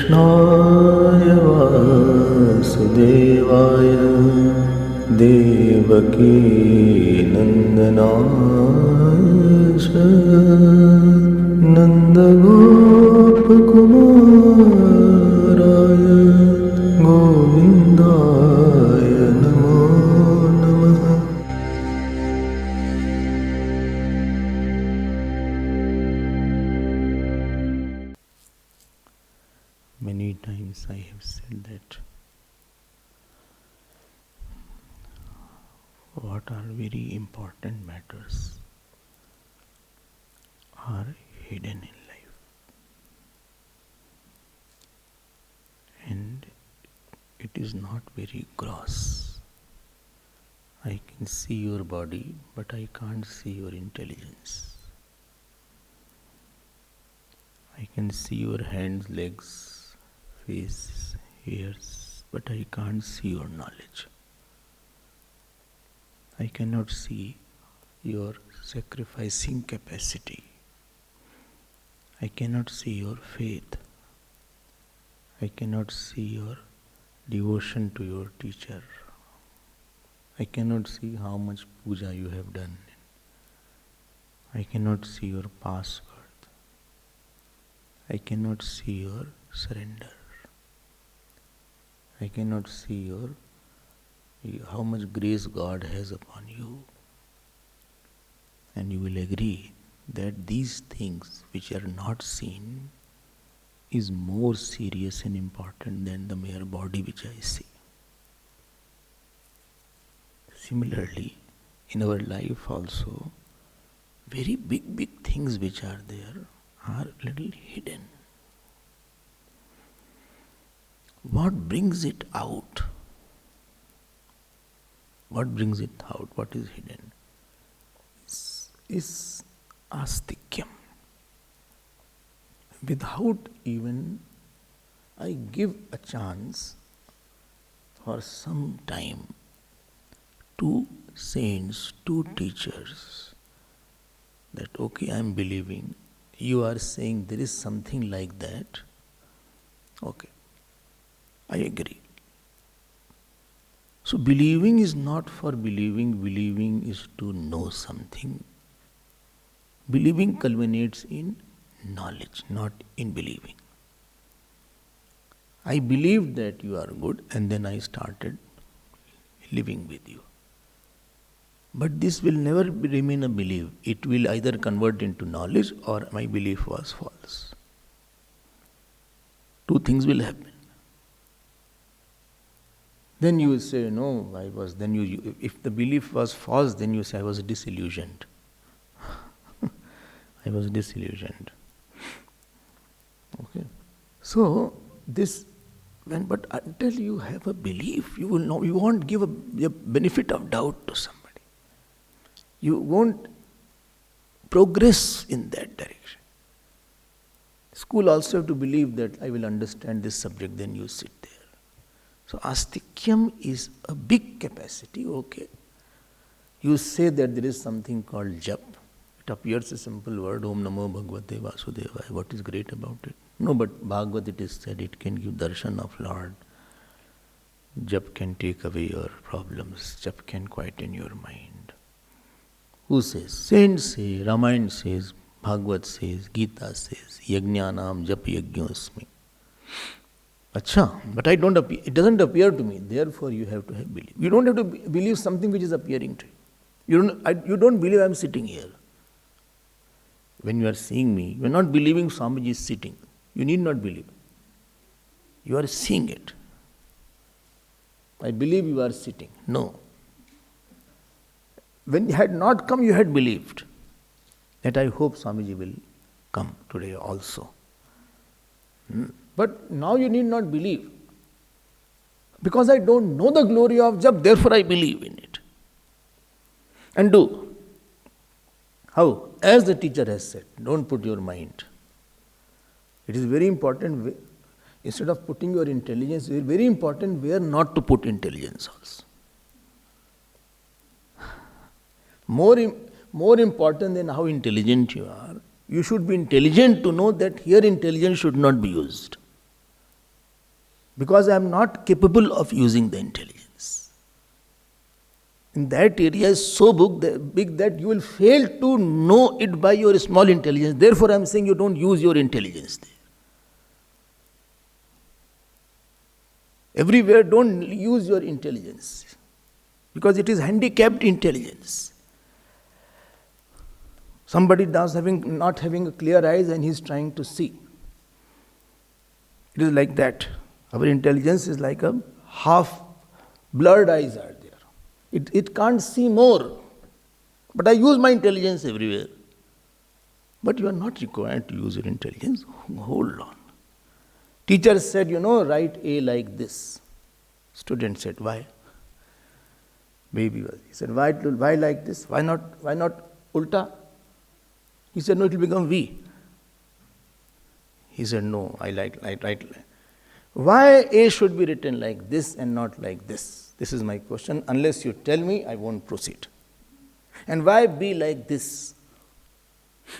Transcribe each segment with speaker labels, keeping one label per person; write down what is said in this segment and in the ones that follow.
Speaker 1: कृष्णाय वासुदेवाय देवकी नन्दनाय च नन्दगोपकुमाराय गोविन्दाय नमो नमः। Many times I have said that what are very important matters are hidden in life, and it is not very gross. I can see your body, but I can't see your intelligence. I can see your hands, legs, face, ears, but I can't see your knowledge. I cannot see your sacrificing capacity. I cannot see your faith. I cannot see your devotion to your teacher. I cannot see how much puja you have done. I cannot see your past birth. I cannot see your surrender. I cannot see how much grace God has upon you. And you will agree that these things which are not seen is more serious and important than the mere body which I see. Similarly, in our life also, very big things which are there are little hidden. What brings it out? What brings it out? What is hidden? Is astikyam. Without even I give a chance for some time to saints, to teachers, that okay, I am believing, you are saying there is something like that, okay, I agree. So believing is not for believing is to know something. Believing culminates in knowledge, not in believing. I believed that you are good and then I started living with you. But this will never remain a belief. It will either convert into knowledge or my belief was false. Two things will happen. Then you will say, no, if the belief was false, then you say, I was disillusioned. I was disillusioned. Okay. So, but until you have a belief, you won't give a benefit of doubt to somebody. You won't progress in that direction. School also have to believe that I will understand this subject, then you sit there. So astikyam is a big capacity, okay. You say that there is something called jap. It appears a simple word, Om Namo Bhagavate Vasudevaya. What is great about it? No, but Bhagavad it is said it can give darshan of Lord. Jap can take away your problems. Jap can quieten your mind. Who says? Saints say, Ramayana says, Bhagavad says, Gita says, Yajnanam jap yajñosmi. Acha, but it doesn't appear to me. Therefore, you have to have belief. You don't have to believe something which is appearing to you. You don't believe I am sitting here. When you are seeing me, you are not believing Swamiji is sitting. You need not believe. You are seeing it. I believe you are sitting. No. When you had not come, you had believed that I hope Swamiji will come today also. But now you need not believe. Because I don't know the glory of Jap, therefore I believe in it. And do. How? As the teacher has said, don't put your mind. It is very important, instead of putting your intelligence, it is very important where not to put intelligence also. More important than how intelligent you are, you should be intelligent to know that here intelligence should not be used. because I am not capable of using the intelligence. And that area is so big that you will fail to know it by your small intelligence. Therefore, I am saying you don't use your intelligence there. Everywhere, don't use your intelligence, because it is handicapped intelligence. Somebody not having a clear eyes and he is trying to see. It is like that. Our intelligence is like a half blurred eyes are there. It can't see more. But I use my intelligence everywhere. But you are not required to use your intelligence. Hold on. Teacher said, write A like this. Student said, why? Baby was. He said, why like this? Why not ulta? He said, no, it will become V. He said, no, I write. Why A should be written like this and not like this? This is my question. Unless you tell me, I won't proceed. And why B like this?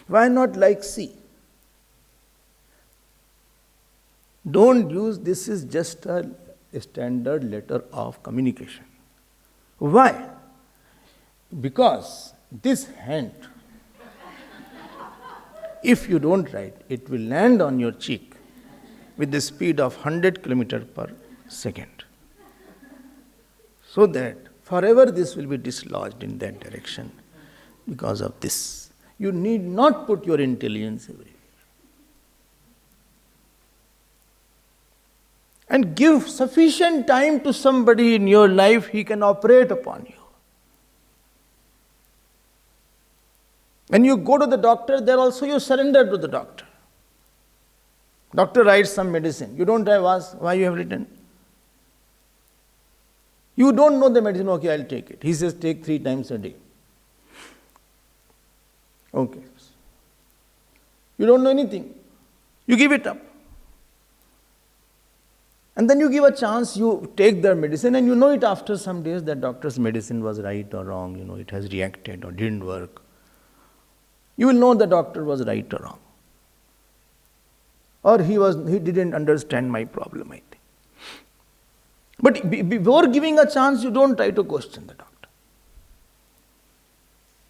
Speaker 1: Why not like C? Don't use this is just a standard letter of communication. Why? Because this hand, if you don't write, it will land on your cheek with the speed of 100 km per second. So that forever this will be dislodged in that direction because of this. You need not put your intelligence everywhere. And give sufficient time to somebody in your life, he can operate upon you. When you go to the doctor, there also you surrender to the doctor. Doctor writes some medicine. You don't have asked why you have written. You don't know the medicine, okay, I'll take it. He says take 3 times a day. Okay. You don't know anything. You give it up. And then you give a chance, you take the medicine and you know it after some days that doctor's medicine was right or wrong, it has reacted or didn't work. You will know the doctor was right or wrong. Or he didn't understand my problem, I think. But before giving a chance, you don't try to question the doctor.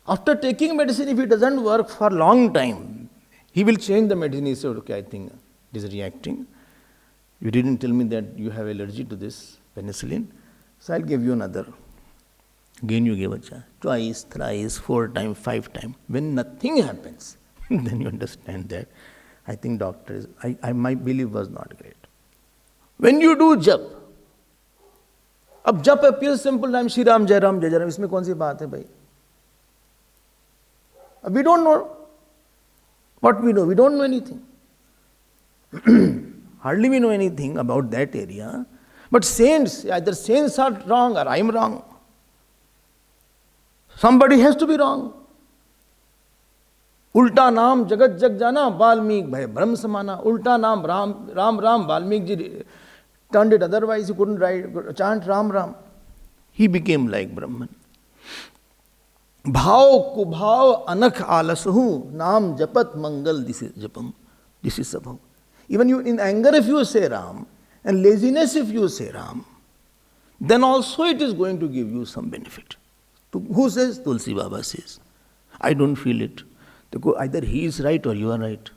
Speaker 1: After taking medicine, if it doesn't work for a long time, he will change the medicine. He said, okay, I think it is reacting. You didn't tell me that you have allergy to this penicillin, so I'll give you another. Again you give a chance. Twice, thrice, 4 times, 5 times. When nothing happens, then you understand that I think doctor is, my belief was not great. When you do jap, अब जप appears simple time, Shri Ram, Jai Ram, Jai Jai Ram, इसमें कौन सी बात है भाई? We don't know what we know. We don't know anything. Hardly we know anything about that area. But saints, either saints are wrong or I am wrong. Somebody has to be wrong. Ulta naam jagat jag jana, Valmik bhai brahm samana. Ulta naam Ram Ram, Valmik ji turned it otherwise, he couldn't chant Ram Ram. He became like Brahman. Bhav kubhav anakh alasahu, naam japat mangal, this is japam, this is sabhav. Even you in anger if you say Ram, and laziness if you say Ram, then also it is going to give you some benefit. Who says? Tulsi Baba says. I don't feel it. Either he is right or you are right.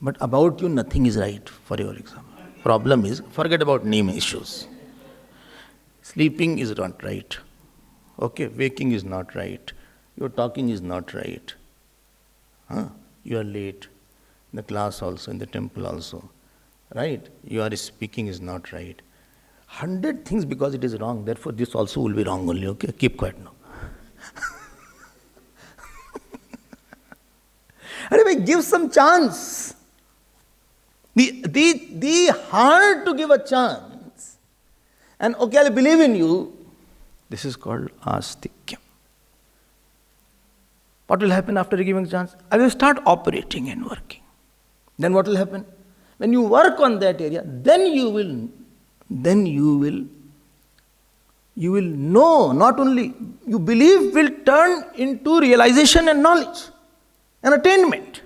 Speaker 1: But about you, nothing is right for your example. Problem is, forget about name issues. Sleeping is not right. Okay, waking is not right. Your talking is not right. You are late. In the class also, in the temple also. Right? You are speaking is not right. 100 things because it is wrong. Therefore, this also will be wrong only. Okay, keep quiet now. Anyway, give some chance. The hard to give a chance. And okay, I believe in you. This is called astikyam. What will happen after giving a chance? I will start operating and working. Then what will happen? When you work on that area, then you will know, not only you believe will turn into realization and knowledge and attainment.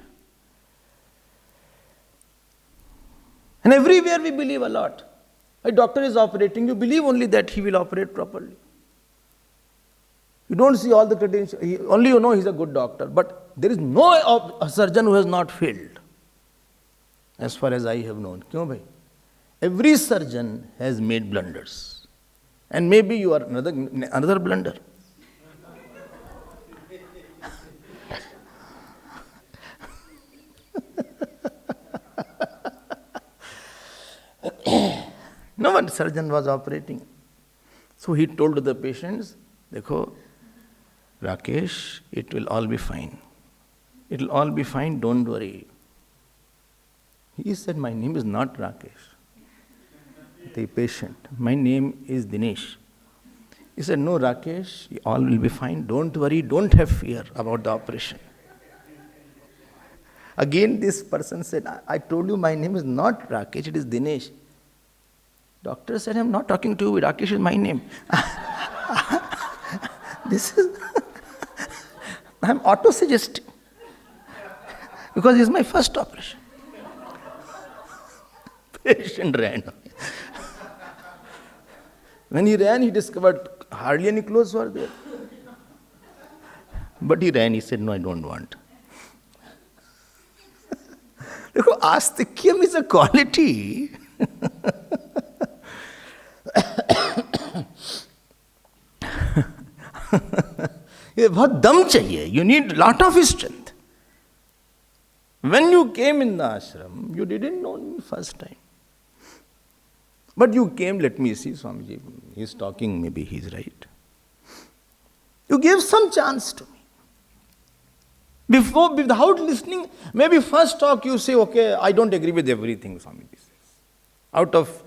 Speaker 1: And everywhere we believe a lot. A doctor is operating, you believe only that he will operate properly. You don't see all the credentials, only you know he's a good doctor. But there is no surgeon who has not failed, as far as I have known. Kyun bhai? Every surgeon has made blunders. And maybe you are another blunder. No one surgeon was operating. So he told the patients, Dekho, Rakesh, it will all be fine. It will all be fine, don't worry. He said, my name is not Rakesh. The patient, my name is Dinesh. He said, no Rakesh, all will be fine, don't worry, don't have fear about the operation. Again this person said, I told you my name is not Rakesh, it is Dinesh. Doctor said, I'm not talking to you, Rakesh is my name. This is, I'm auto-suggesting. Because it's my first operation. Patient ran away. When he ran, he discovered hardly any clothes were there. But he ran, he said, no, I don't want. Look, astikyam is a quality. ये बहुत दम चाहिए. You need lot of strength. When you came in the ashram, you didn't know me first time. But you came, let me see, Swamiji, he's talking, maybe he's right. You gave some chance to me. Before, without listening, maybe first talk you say, okay, I don't agree with everything Swamiji says. Out of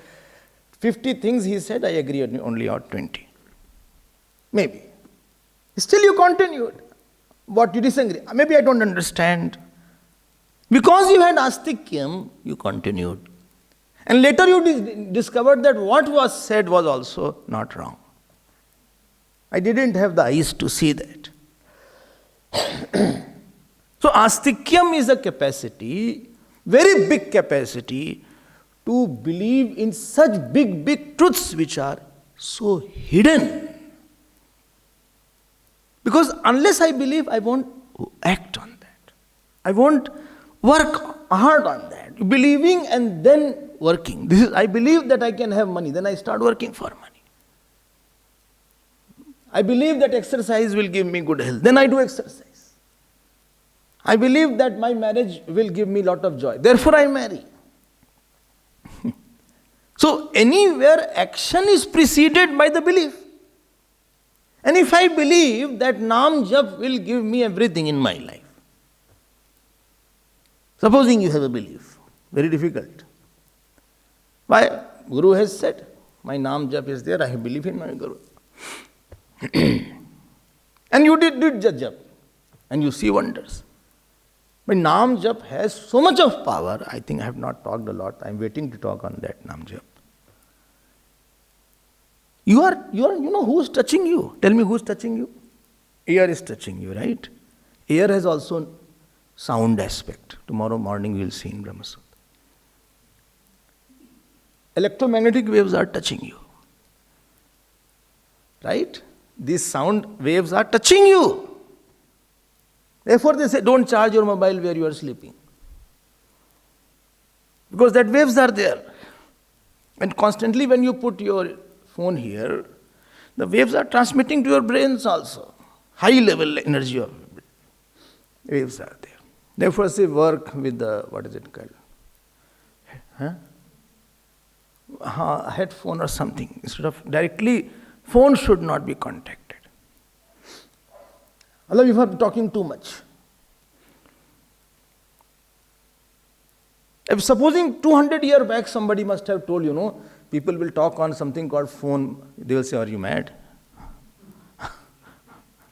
Speaker 1: 50 things he said, I agree only on 20. Maybe. Still you continued. What you disagree? Maybe I don't understand. Because you had astikyam, you continued. And later you discovered that what was said was also not wrong. I didn't have the eyes to see that. So astikyam is a capacity, very big capacity, to believe in such big, big truths which are so hidden. Because unless I believe, I won't act on that. I won't work hard on that. Believing and then working. This is, I believe that I can have money, then I start working for money. I believe that exercise will give me good health, then I do exercise. I believe that my marriage will give me a lot of joy, therefore I marry. So anywhere action is preceded by the belief. And if I believe that Naam Jap will give me everything in my life, supposing you have a belief, very difficult. Why? Guru has said, my Naam Jap is there, I believe in my Guru. And you did Jap, and you see wonders. But Naam Jap has so much of power, I think I have not talked a lot, I am waiting to talk on that Naam Jap. You know who's touching you? Tell me who's touching you? Air is touching you, right? Air has also sound aspect. Tomorrow morning we will see in Brahma Sutra. Electromagnetic waves are touching you. Right? These sound waves are touching you. Therefore they say, don't charge your mobile where you are sleeping. Because that waves are there. And constantly when you put your phone here, the waves are transmitting to your brains also. High level energy of waves are there. Therefore say work with the, what is it called? Headphone or something. Instead of directly, phone should not be contacted. Allah, you are talking too much. If supposing 200 years back somebody must have told, people will talk on something called phone, they will say, are you mad?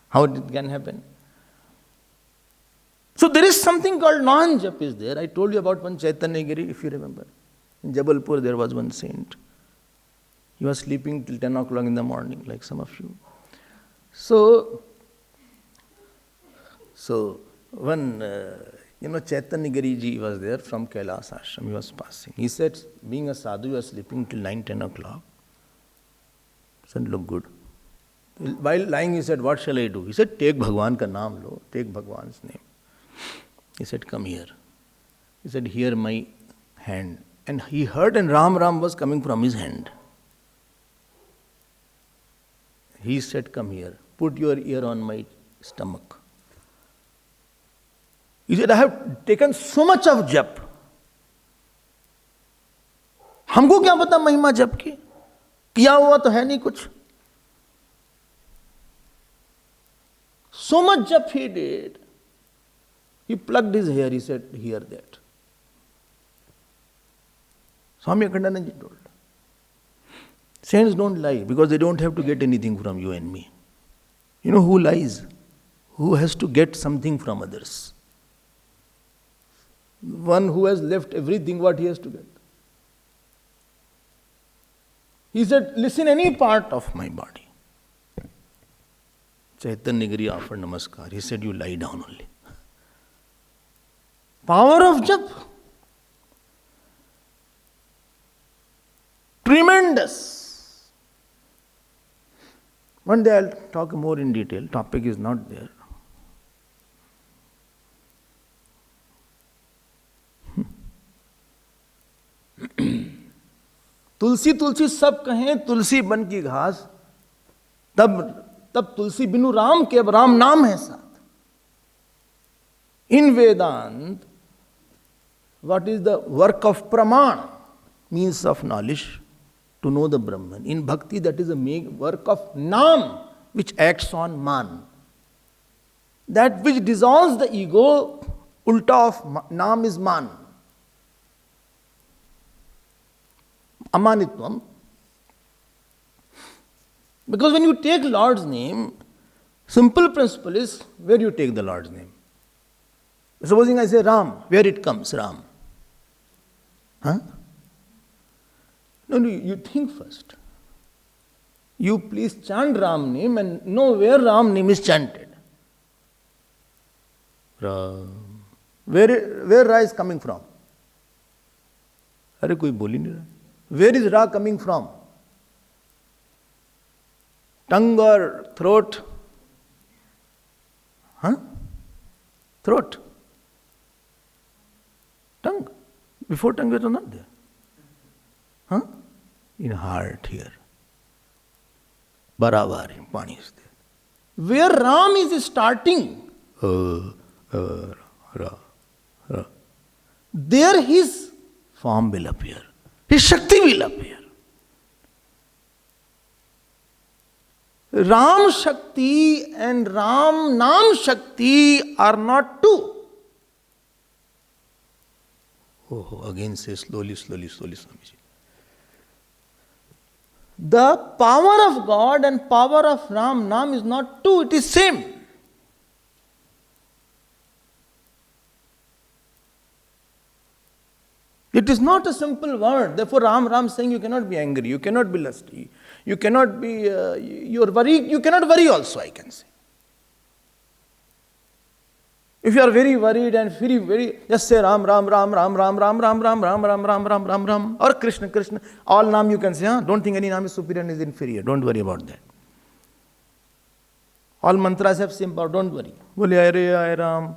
Speaker 1: How it can happen? So there is something called non-jap is there. I told you about one Chaitanya Giri, if you remember. In Jabalpur there was one saint. He was sleeping till 10 o'clock in the morning, like some of you. So one Chaitanya Giriji was there from Kailas ashram. He was passing. He said, being a sadhu, you are sleeping till 9, 10 o'clock. Doesn't look good. While lying, he said, what shall I do? He said, take Bhagwan ka naam lo, take Bhagwan's name. He said, come here. He said, here my hand. And he heard and Ram Ram was coming from his hand. He said, come here, put your ear on my stomach. He said, I have taken so much of jap. हमको क्या पता महिमा जप की? किया हुआ तो है नहीं कुछ. So much jap he did. He plucked his hair, he said, hear that. Swami Abhedananda told. Saints don't lie because they don't have to get anything from you and me. You know who lies? Who has to get something from others. One who has left everything, what he has to get. He said, listen any part of my body. Chaitanya Giri offered namaskar. He said, you lie down only. Power of jap. Tremendous. One day I'll talk more in detail. Topic is not there. तुलसी तुलसी सब कहें तुलसी बन की घास तब तुलसी बिनु राम के अब राम नाम है साथ. In Vedant, what is the work of praman? Means of knowledge to know the Brahman. In bhakti, that is the work of nam, which acts on man. That which dissolves the ego, ulta of nam is man. Amanitvam. Because when you take Lord's name, simple principle is where you take the Lord's name. Supposing I say Ram, where it comes, Ram. Huh? No, you think first. You please chant Ram name and know where Ram name is chanted. Ram. Where Ra is coming from? Arey koi bol hi nahi raha. Where is Ra coming from? Tongue or throat? Huh? Throat. Tongue. Before tongue was not there. Huh? In heart here. Barabar, Pani is there. Where Ram is starting, Ra. There his form will appear. His Shakti will appear. Ram Shakti and Ram Nam Shakti are not two. Oh, again say slowly, Swamiji. The power of God and power of Ram Nam is not two, it is same. It is not a simple word. Therefore, Ram saying you cannot be angry, you cannot be lusty, you cannot be, you cannot worry also, I can say. If you are very worried and very, just say Ram, or Krishna. All Naam you can say, huh? Don't think any Naam is superior and is inferior. Don't worry about that. All mantras have same power, don't worry. Bole, Hare Ram.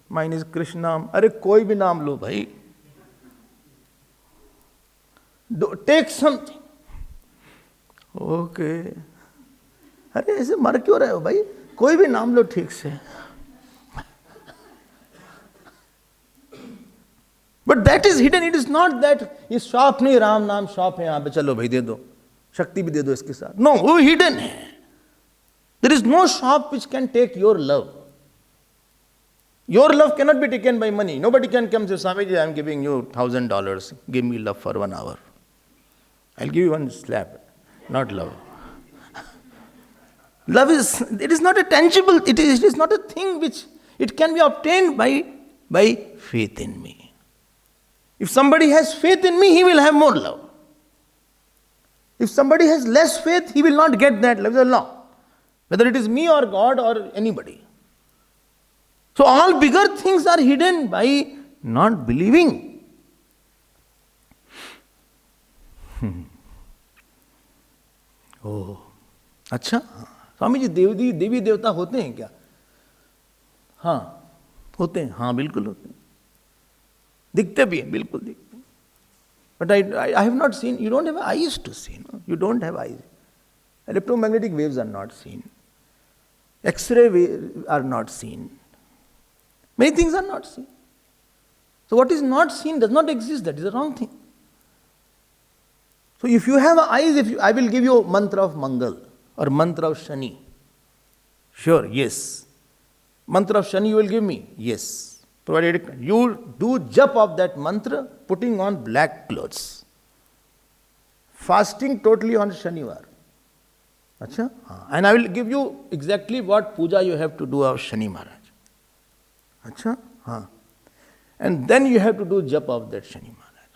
Speaker 1: Mine is Krishna. Arey, koi bhi naam lo, bhai. Take something. Okay. अरे ऐसे मर क्यों रहे हो भाई? कोई भी नाम लो ठीक से. But that is hidden. It is not that ये शॉप नहीं, राम नाम शॉप है यहाँ पे, चलो भाई दे दो, शक्ति भी दे दो इसके साथ. No, वो hidden है. There is no shop which can take your love. Your love cannot be taken by money. Nobody can come and say, Swamiji, I am giving you $1,000. Give me love for 1 hour. I'll give you one slap. Not love. Love is, it is not a tangible, it is not a thing which it can be obtained by faith in me. If somebody has faith in me, he will have more love. If somebody has less faith, he will not get that love. No. Whether it is me or God or anybody. So all bigger things are hidden by not believing. ओह अच्छा, स्वामी जी देवी देवता होते हैं क्या? हाँ होते हैं, हाँ बिल्कुल होते हैं, दिखते भी हैं, बिल्कुल दिखते हैं. But I have not seen, you don't have eyes to see, no? You don't have eyes. Electromagnetic waves are not seen. X-ray waves are not seen. Many things are not seen. So what is not seen does not exist, that is a wrong thing. So if you have eyes, I will give you mantra of Mangal or mantra of Shani. Sure, yes. Mantra of Shani you will give me? Yes. Provided you do jap of that mantra, putting on black clothes. Fasting totally on Shanivar. Achha? And I will give you exactly what puja you have to do of Shani Maharaj. Achha? Haan. And then you have to do jap of that Shani Maharaj.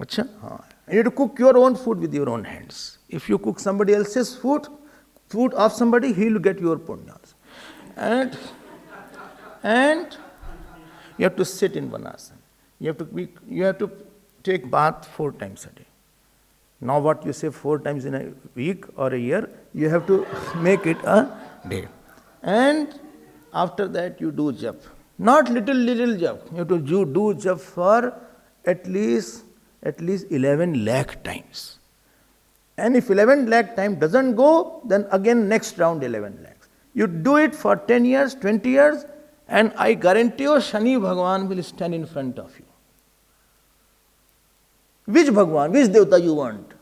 Speaker 1: Achha? Haan. And you have to cook your own food with your own hands. If you cook somebody else's food of somebody, he will get your punyas. And you have to sit in Vanasana. You have to take bath 4 times a day. Now what you say 4 times in a week or a year, you have to make it a day. And after that you do jap. Not little jap. You have to do jap for at least 11 lakh times. And if 11 lakh times doesn't go, then again next round 11 lakhs. You do it for 10 years, 20 years, and I guarantee you Shani Bhagavan will stand in front of you. Which Bhagavan, which Devta you want?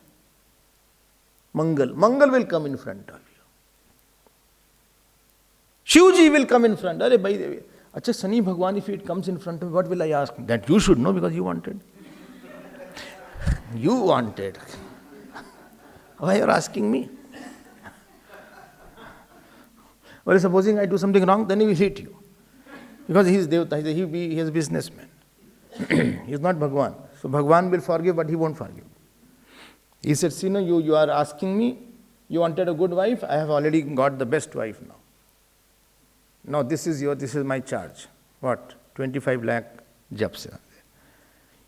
Speaker 1: Mangal. Mangal will come in front of you. Shivji will come in front. Arey bhai devi. Acha Shani Bhagavan, if it comes in front of me, what will I ask? That you should know because you wanted. You wanted. Why you are asking me? Well, supposing I do something wrong, then he will hit you. Because he is Devta, he is a businessman. He is not Bhagavan. So Bhagavan will forgive, but he won't forgive. He said, see, no, you are asking me, you wanted a good wife, I have already got the best wife now. Now this is my charge. What? 25 lakh japs.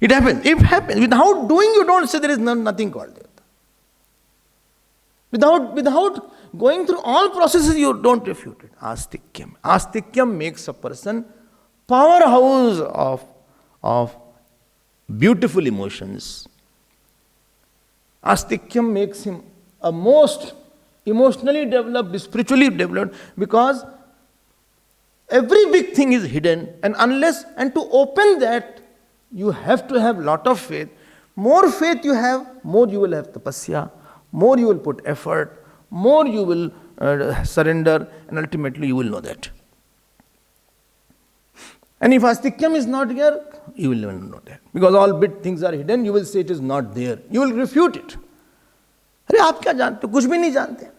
Speaker 1: It happens. It happens. Without doing, you don't say there is nothing called Devta. Without going through all processes, you don't refute it. Astikyam. Astikyam makes a person powerhouse of beautiful emotions. Astikyam makes him a most emotionally developed, spiritually developed, because every big thing is hidden, and to open that, you have to have lot of faith. More faith you have, more you will have tapasya, more you will put effort, more you will surrender, and ultimately you will know that. And if Astikyam is not here, you will never know that. Because all big things are hidden, you will say it is not there. You will refute it. अरे आप क्या जानते हो? कुछ भी नहीं जानते.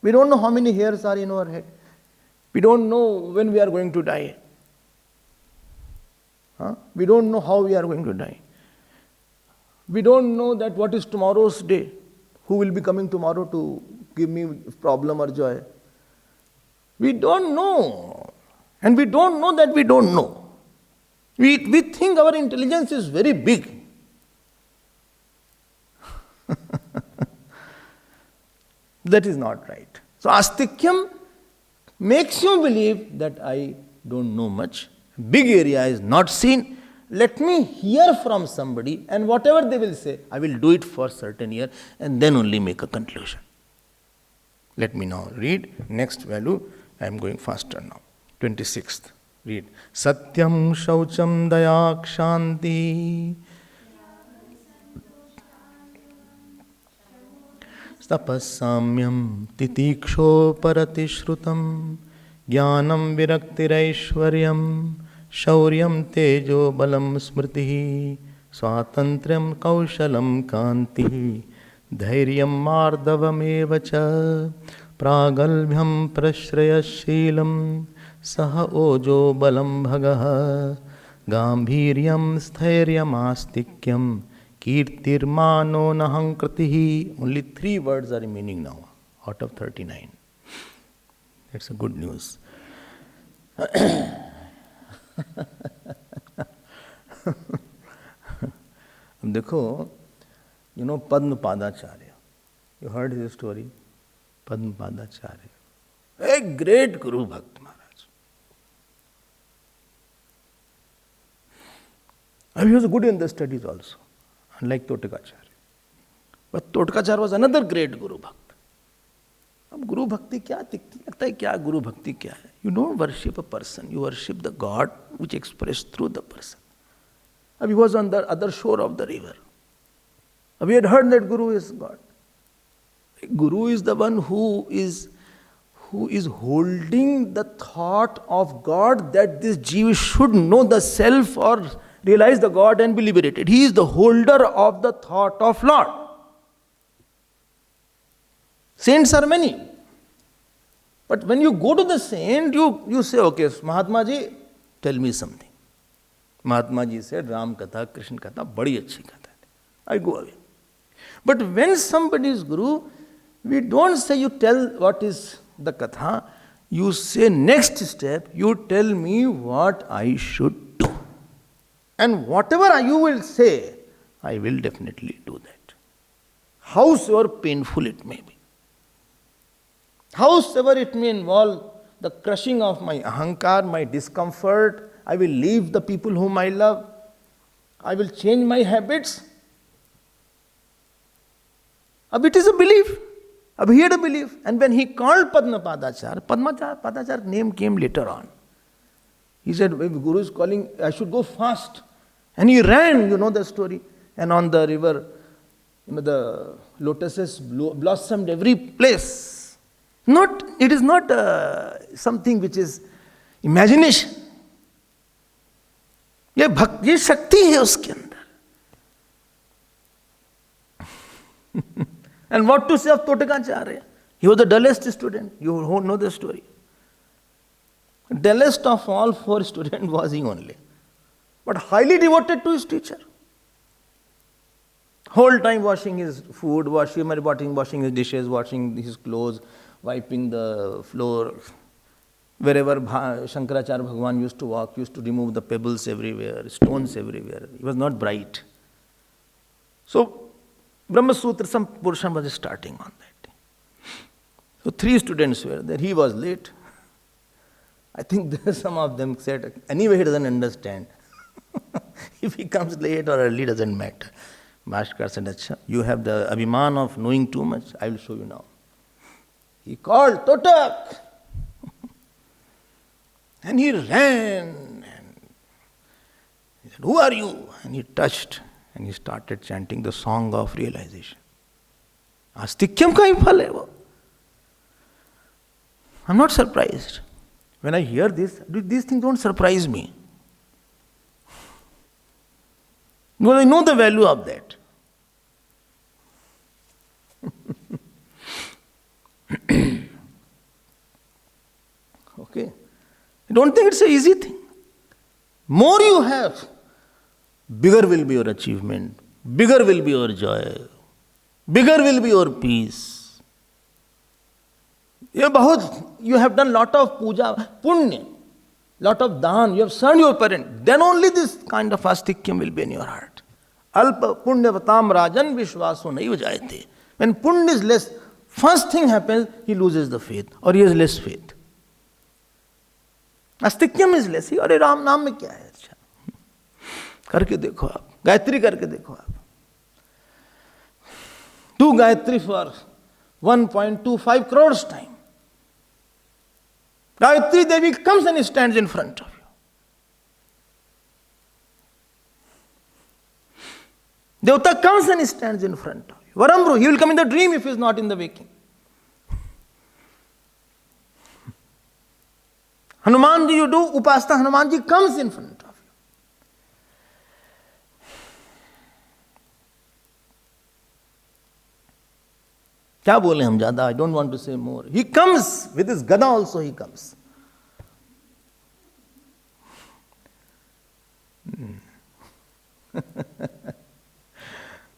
Speaker 1: We don't know how many hairs are in our head. We don't know when we are going to die. We don't know how we are going to die. We don't know that what is tomorrow's day. Who will be coming tomorrow to give me problem or joy? We don't know. And we don't know that we don't know. We think our intelligence is very big. That is not right. So Astikyam makes you believe that I don't know much. Big area is not seen. Let me hear from somebody, and whatever they will say, I will do it for certain year and then only make a conclusion. Let me now read next value. I am going faster now. 26th. Read. Satyam Shaucham Dayak Shanti Tapasamyam Titiksho Paratishrutam Jnanam Viraktirashwaryam Shauryam Tejo Balam Smriti Swatantriyam Kaushalam Kanti Dhairyam Mardavamevacha Pragalbhyam Prashrayashilam Saha Ojo Balam Bhagaha Gambhiryam Sthiryam Astikyam Kirtirmano Nahankritihi. Only 3 words are remaining now out of 39. That's a good news. देखो, you know Padma Padacharya. You heard his story? Padma Padacharya. A great Guru Bhakt Maharaj. And he was good in the studies also, unlike Totakacharya. But Totakacharya was another great Guru Bhakt. अब गुरु भक्ति क्या दिखती लगता है, क्या गुरु भक्ति क्या है? You don't worship a person, you worship the God which expressed through the person. He was on the other shore of the river. We had heard that Guru is God. Guru is the one who is holding the thought of God that this jiva should know the self or realize the God and be liberated. He is the holder of the thought of Lord. Saints are many. But when you go to the saint, you say, okay, Mahatma ji, tell me something. Mahatma ji said, Ram Katha, Krishna Katha, badi achhi katha. I go away. But when somebody is Guru, we don't say you tell what is the Katha. You say next step, you tell me what I should do. And whatever you will say, I will definitely do that. Howsoever painful it may be. Howsoever it may involve the crushing of my ahankar, my discomfort, I will leave the people whom I love. I will change my habits. It is a belief. He had a belief. And when he called Padma Padacharya name came later on. He said, if Guru is calling, I should go fast. And he ran, you know the story. And on the river, the lotuses blossomed every place. It is not something which is imagination. ये शक्ति है उसके अंदर. And what to say of Totakacharya? He was the dullest student. You know the story. Dullest of all 4 students was he only. But highly devoted to his teacher. Whole time washing his food, washing his dishes, washing his clothes, wiping the floor. Wherever Shankaracharya Bhagavan used to walk, used to remove the pebbles everywhere, stones everywhere. He was not bright. So, Brahma Sutra, some portion was starting on that day. So 3 students were there. He was late. I think some of them said, anyway he doesn't understand. If he comes late or early, doesn't matter. Bhaskar said, Achha, you have the abhiman of knowing too much. I will show you now. He called, Totak! And he ran. And he said, who are you? And he touched. And he started chanting the song of realization. Astikyam ka hi phal hai wo. I'm not surprised. When I hear this, these things don't surprise me. Because I know the value of that. Okay. I don't think it's an easy thing. More you have, bigger will be your achievement, bigger will be your joy, bigger will be your peace. You have done lot of puja, punya, lot of dhan, you have served your parent, then only this kind of astikyam will be in your heart. Alpa punyavatam rajan vishvaso nahi vajayate. When punya is less, first thing happens, he loses the faith or he has less faith. अस्तिक्यम is less. अरे राम नाम में क्या है? अच्छा करके देखो आप, गायत्री करके देखो आप. Do Gayatri for 1.25 crores time. Gayatri Devi comes and stands in front of you. Devata comes and stands in front of you. Varamru, he will come in the dream if he is not in the waking. Hanumanji, you do upasana, Hanumanji comes in front of you. क्या बोले हम ज़्यादा? I don't want to say more. He comes with his gada also. He comes.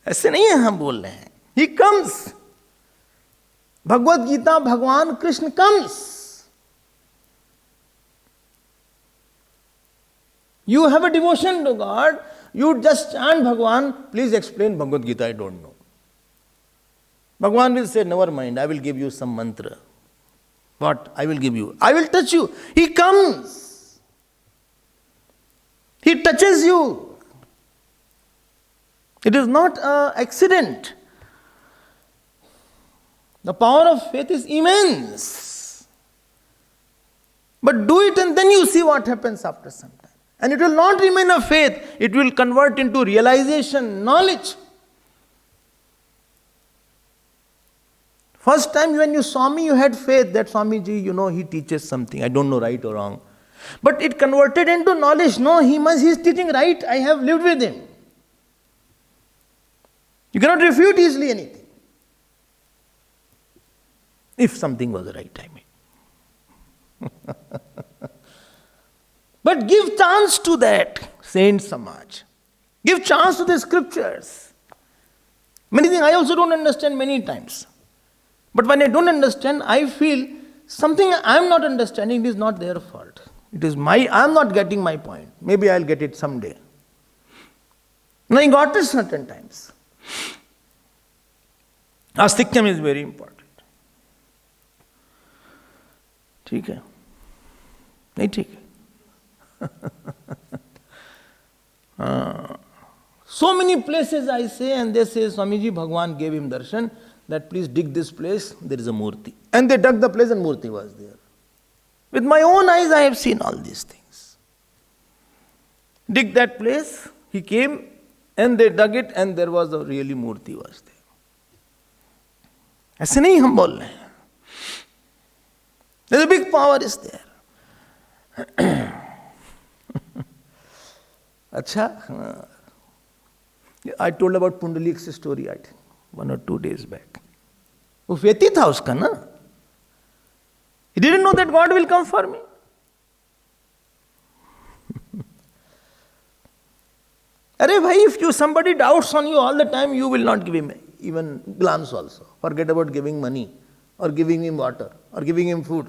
Speaker 1: ऐसे नहीं है हम बोल रहे हैं. He comes. भगवद गीता भगवान Krishna comes. You have a devotion to God, you just chant Bhagwan, please explain Bhagavad Gita, I don't know. Bhagwan will say, never mind, I will give you some mantra. What? I will give you. I will touch you. He comes. He touches you. It is not an accident. The power of faith is immense. But do it and then you see what happens after some time. And it will not remain a faith. It will convert into realization, knowledge. First time when you saw me, you had faith that Swamiji, he teaches something. I don't know right or wrong. But it converted into knowledge. No, he's teaching right. I have lived with him. You cannot refute easily anything. If something was right, I mean. But give chance to that, Saint Samaj. Give chance to the scriptures. Many things I also don't understand many times. But when I don't understand, I feel something I am not understanding is not their fault. It is I am not getting my point. Maybe I will get it someday. And I got it certain times. Astikyam is very important. ठीक है नहीं ठीक है So many places I say and they say Swamiji Bhagwan gave him darshan that please dig this place, there is a murti. And they dug the place and murti was there. With my own eyes I have seen all these things. Dig that place, he came and they dug it and there was a really murti was there. ऐसे नहीं हम बोल रहे हैं. There's a big power is there. Acha, I told about Pundalik's story, I think, 1 or 2 days back. वो फेती था उसका ना. He didn't know that God will come for me. अरे भाई, if somebody doubts on you all the time, you will not give him even glance also. Forget about giving money or giving him water or giving him food.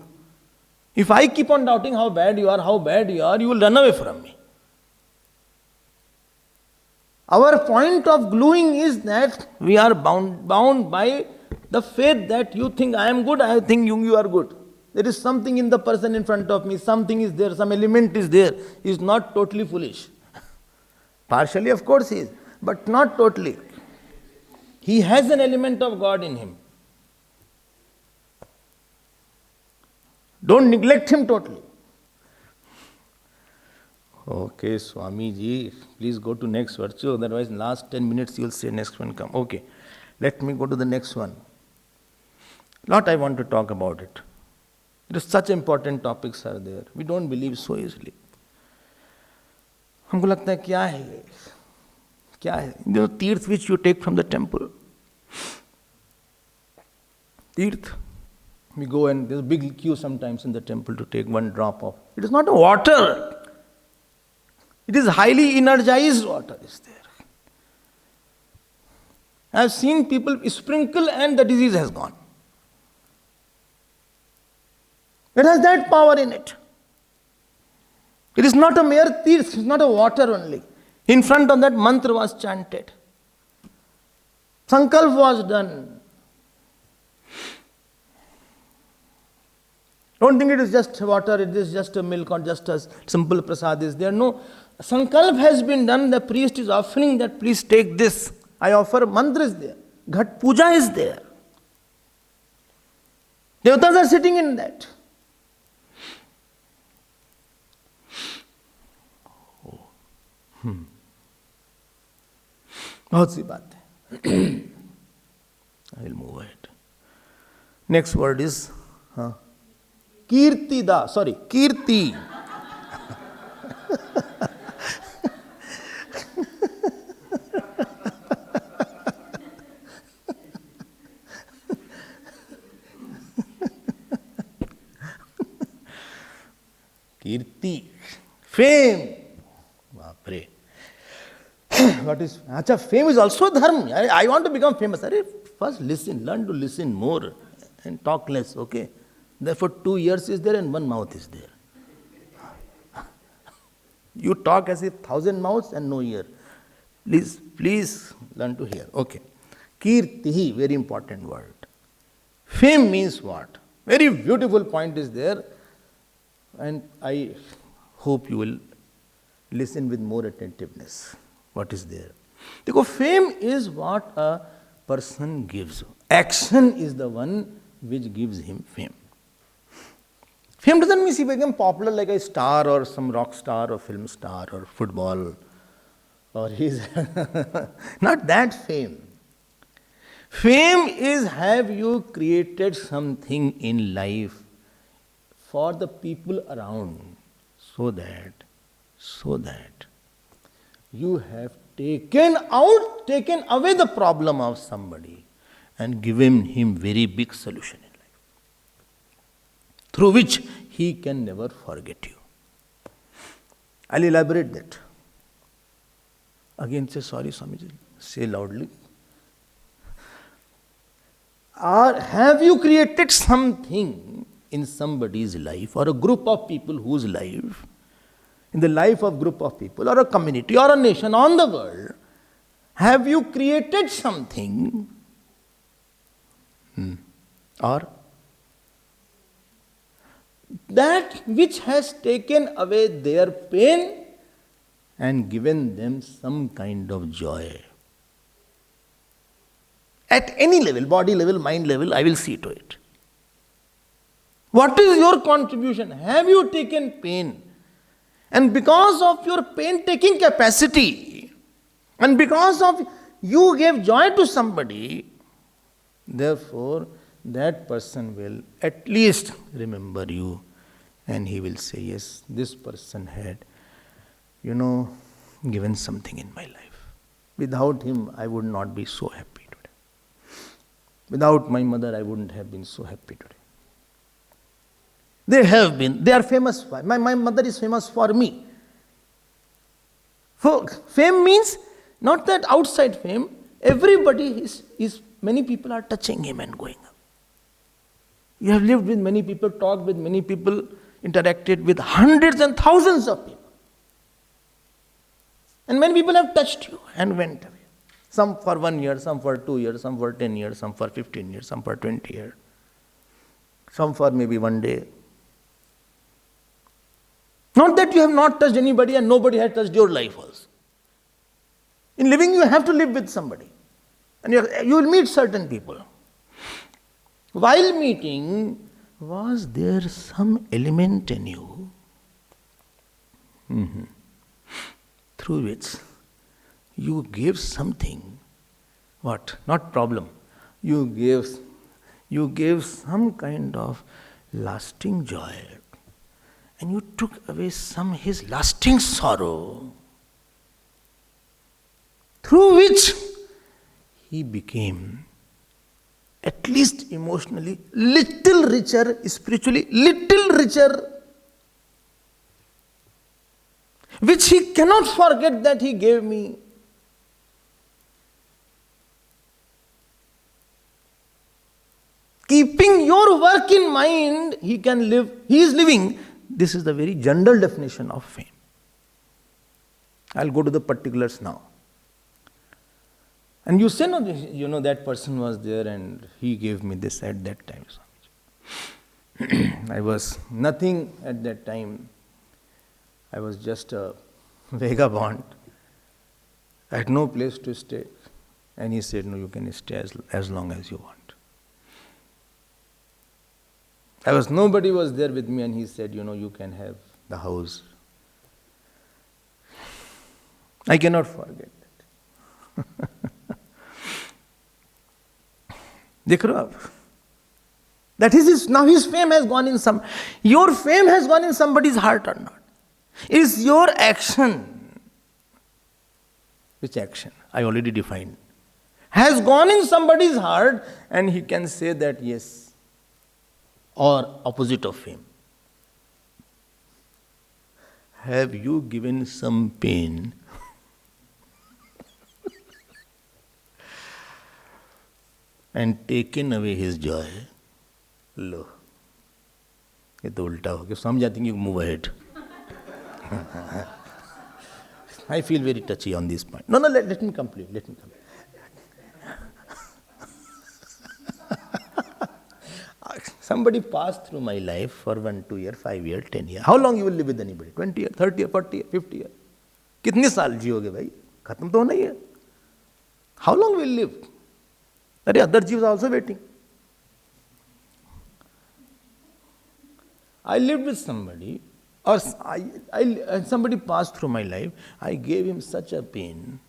Speaker 1: If I keep on doubting how bad you are, you will run away from me. Our point of gluing is that we are bound by the faith that you think I am good, I think you are good. There is something in the person in front of me, something is there, some element is there. He is not totally foolish. Partially, of course, he is, but not totally. He has an element of God in him. Don't neglect him totally. Okay, Swamiji, please go to next virtue, otherwise in last 10 minutes you will say next one come. Okay, let me go to the next one. Lot I want to talk about it. It is such important topics are there. We don't believe so easily. हमको लगता है क्या है ये? क्या है? The तीर्थ which you take from the temple. Tirth. We go and there's a big queue sometimes in the temple to take one drop of. It is not a water. It is highly energized water is there. I have seen people sprinkle and the disease has gone. It has that power in it. It is not a mere tirth, it is not a water only. In front of that mantra was chanted. Sankalp was done. Don't think it is just water, it is just a milk or just a simple prasad is there. No, sankalp has been done, the priest is offering that please take this. I offer mantra is there. Ghat puja is there. Devatas are sitting in that. बहुत सी बात है. I will move ahead. Next word is Kirtida. Sorry, Kirti. Kirti. Fame. Baapre. What is? Acha, fame is also dharma. I want to become famous. First listen, learn to listen more and talk less, okay? Therefore 2 ears is there and one mouth is there. You talk as if 1,000 mouths and no ear. Please learn to hear. Okay. Kirtihi, very important word. Fame means what? Very beautiful point is there, and I hope you will listen with more attentiveness. What is there? Because fame is what a person gives. Action is the one which gives him fame. Fame doesn't mean he became popular like a star or some rock star or film star or football or he's not that fame. Fame is have you created something in life for the people around so that you have taken away the problem of somebody and given him very big solution in life, through which he can never forget you. I'll elaborate that. Again say, sorry Swamiji, say loudly. Or have you created something in somebody's life or a group of people whose life, in the life of group of people or a community or a nation on the world, have you created something or that which has taken away their pain and given them some kind of joy? At any level, body level, mind level, I will see to it. What is your contribution? Have you taken pain? And because of your pain-taking capacity, and because of you gave joy to somebody, therefore, that person will at least remember you and he will say, yes, this person had, given something in my life. Without him, I would not be so happy. Without my mother, I wouldn't have been so happy today. They are famous. My mother is famous for me. Fame means not that outside fame, everybody many people are touching him and going up. You have lived with many people, talked with many people, interacted with hundreds and thousands of people. And many people have touched you and went away. Some for 1 year, some for 2 years, some for 10 years, some for 15 years, some for 20 years. Some for maybe 1 day. Not that you have not touched anybody and nobody has touched your life also. In living, you have to live with somebody. And you will meet certain people. While meeting, was there some element in you through which you gave something, what? Not problem. You gave some kind of lasting joy. And you took away his lasting sorrow, through which he became, at least emotionally, little richer, spiritually, little richer, which he cannot forget that he gave me. Keeping your work in mind, he is living. This is the very general definition of fame. I'll go to the particulars now. And you say, no, that person was there and he gave me this at that time. I was nothing at that time. I was just a vagabond. I had no place to stay. And he said, no, you can stay as long as you want. Nobody was there with me and he said, you can have the house. I cannot forget that. That is now his fame has gone in your fame has gone in somebody's heart or not? Is your action, which action? I already defined. Has gone in somebody's heart and he can say that yes. Or opposite of fame. Have you given some pain and taken away his joy? Lo. ये तो उल्टा हो गया. So I'm just thinking, move ahead. I feel very touchy on this point. No, let me complete. Somebody passed through my life for 1, 2 years, 5 years, 10 years. How long you will live with anybody? 20 years, 30 years, 40 years, 50 years? कितने साल जियोगे भाई? खत्म तो होना ही है. How long will you live? अरे other Jews are also waiting. I lived with somebody, or somebody passed through my life. I gave him such a pain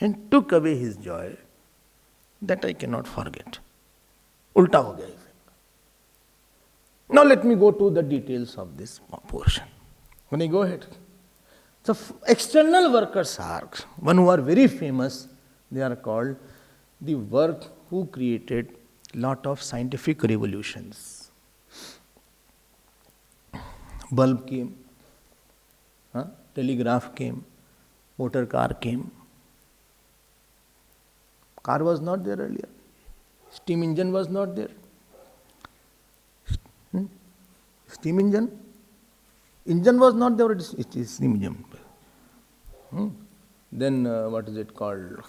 Speaker 1: and took away his joy that I cannot forget. Ulta ho gaya. Now let me go to the details of this portion. When I go ahead. So external workers are one who are very famous. They are called the work who created lot of scientific revolutions. Bulb came, telegraph came, motor car came. Car was not there earlier. Steam engine was not there. Steam engine? Engine was not there, it is steam engine. Then what is it called?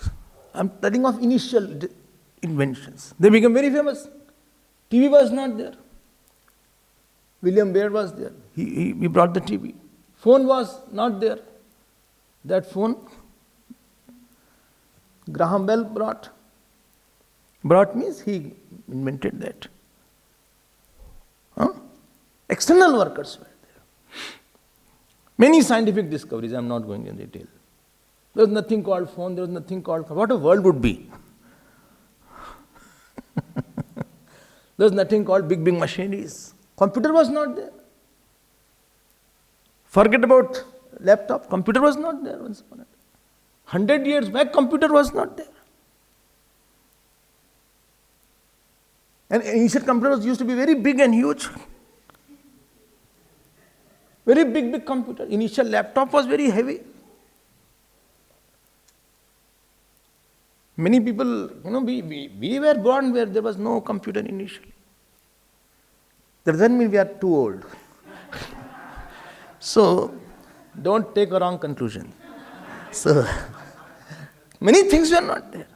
Speaker 1: I'm telling of initial inventions. They became very famous. TV was not there. William Baird was there. He brought the TV. Phone was not there. That phone Graham Bell brought. Brought means he invented that. External workers were there. Many scientific discoveries, I am not going in detail. There was nothing called phone, there was nothing called... What a world would be. There was nothing called big machineries. Computer was not there. Forget about laptop, computer was not there once upon a time. 100 years back, computer was not there. And initial computers used to be very big and huge. Very big computer. Initial laptop was very heavy. Many people, we were born where there was no computer initially. That doesn't mean we are too old. So, don't take a wrong conclusion. So, many things were not there.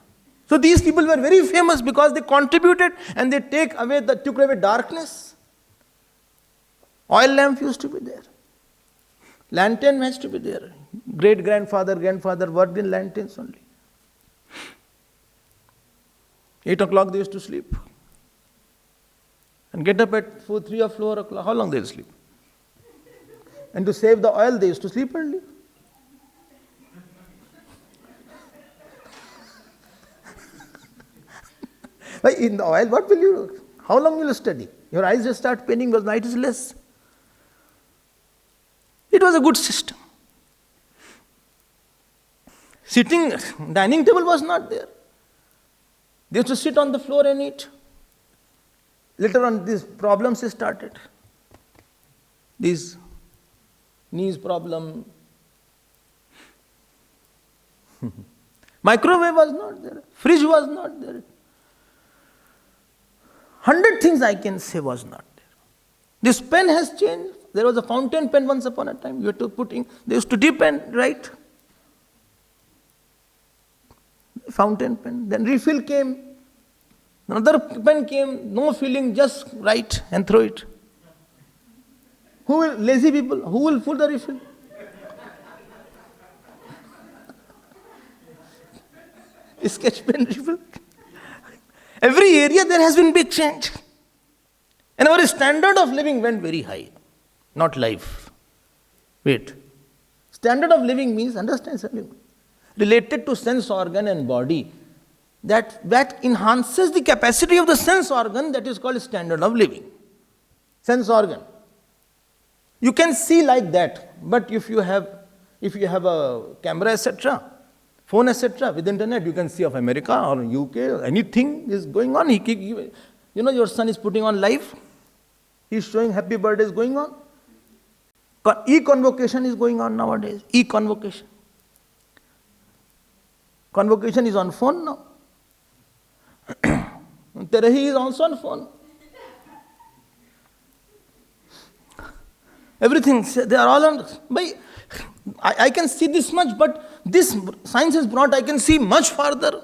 Speaker 1: So these people were very famous because they contributed and they took away darkness. Oil lamp used to be there. Lantern has to be there. Great-grandfather, grandfather worked in lanterns only. 8 o'clock they used to sleep. And get up at 3 or 4 o'clock. How long they sleep? And to save the oil, they used to sleep early. In the oil, what will you do? How long will you study? Your eyes just start paining because night is less. It was a good system. Dining table was not there. They used to sit on the floor and eat. Later on, these problems started. These knees problem. Microwave was not there. Fridge was not there. 100 things I can say was not there. This pen has changed. There was a fountain pen once upon a time. You had to they used to dip and write. Fountain pen. Then refill came. Another pen came. No filling, just write and throw it. Lazy people, who will fill the refill? Sketch pen refill. Every area there has been big change. And our standard of living went very high. Not life. Wait. Standard of living means, understand something? Related to sense organ and body. That enhances the capacity of the sense organ, that is called standard of living. Sense organ. You can see like that, but if you have a camera, etc., phone, etc., with internet, you can see of America or UK, anything is going on. Your son is putting on live. He is showing happy birthdays going on. E-convocation is going on nowadays. E-convocation. Convocation is on phone now. Terahi is also on phone. Everything, they are all on. I can see this much, but This science has brought, I can see much farther.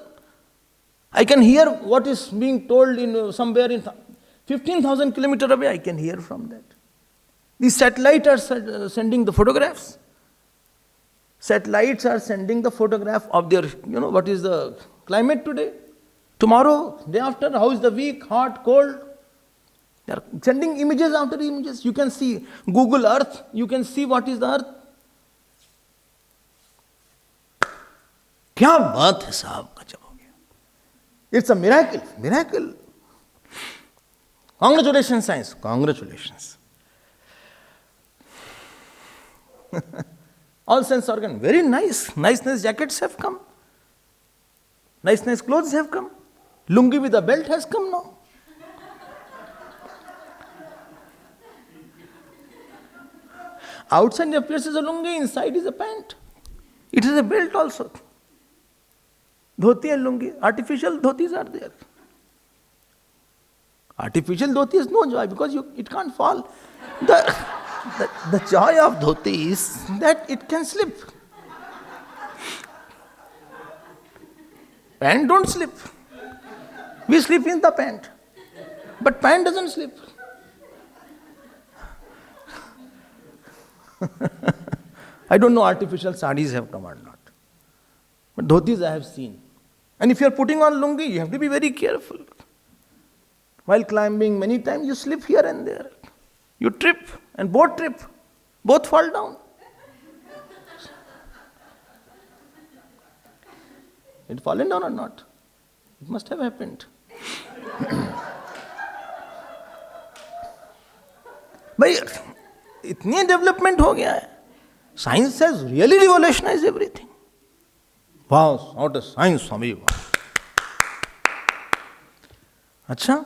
Speaker 1: I can hear what is being told in somewhere in 15,000 kilometers away, I can hear from that. These satellites are sending the photographs. Satellites are sending the photograph of their, what is the climate today, tomorrow, day after, how is the week, hot, cold. They are sending images after images. You can see Google Earth, you can see what is the Earth. क्या बात है साहब, गजब हो गया. It's a miracle, miracle. Congratulations, science, congratulations. All sense organ, very nice. Nice jackets have come. Nice clothes have come. Lungi with a belt has come now. Outside appears as a lungi, inside is a pant. It is a belt also. Dhoti and lungi. Artificial dhotis are there. Artificial dhoti is no joy because it can't fall. The joy of dhoti is that it can slip. Pant don't slip. We slip in the pant. But pant doesn't slip. I don't know artificial sarees have come or not. But dhotis I have seen. And if you are putting on lungi, you have to be very careful. While climbing, many times you slip here and there. You trip, and both trip. Both fall down. It fallen down or not? It must have happened. भाई इतनी development हो गया है. Science has really revolutionized everything. Wow, what a science, Swami. Acha?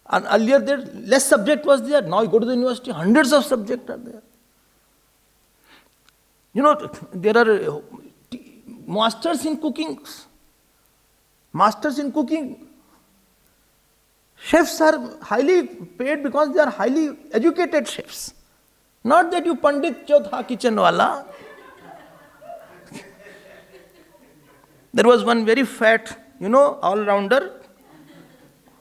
Speaker 1: And earlier there less subject was there. Now you go to the university, hundreds of subjects are there. There are masters in cooking. Masters in cooking. Chefs are highly paid because they are highly educated chefs. Not that you Pandit Chautha kitchen wala. There was one very fat, all-rounder,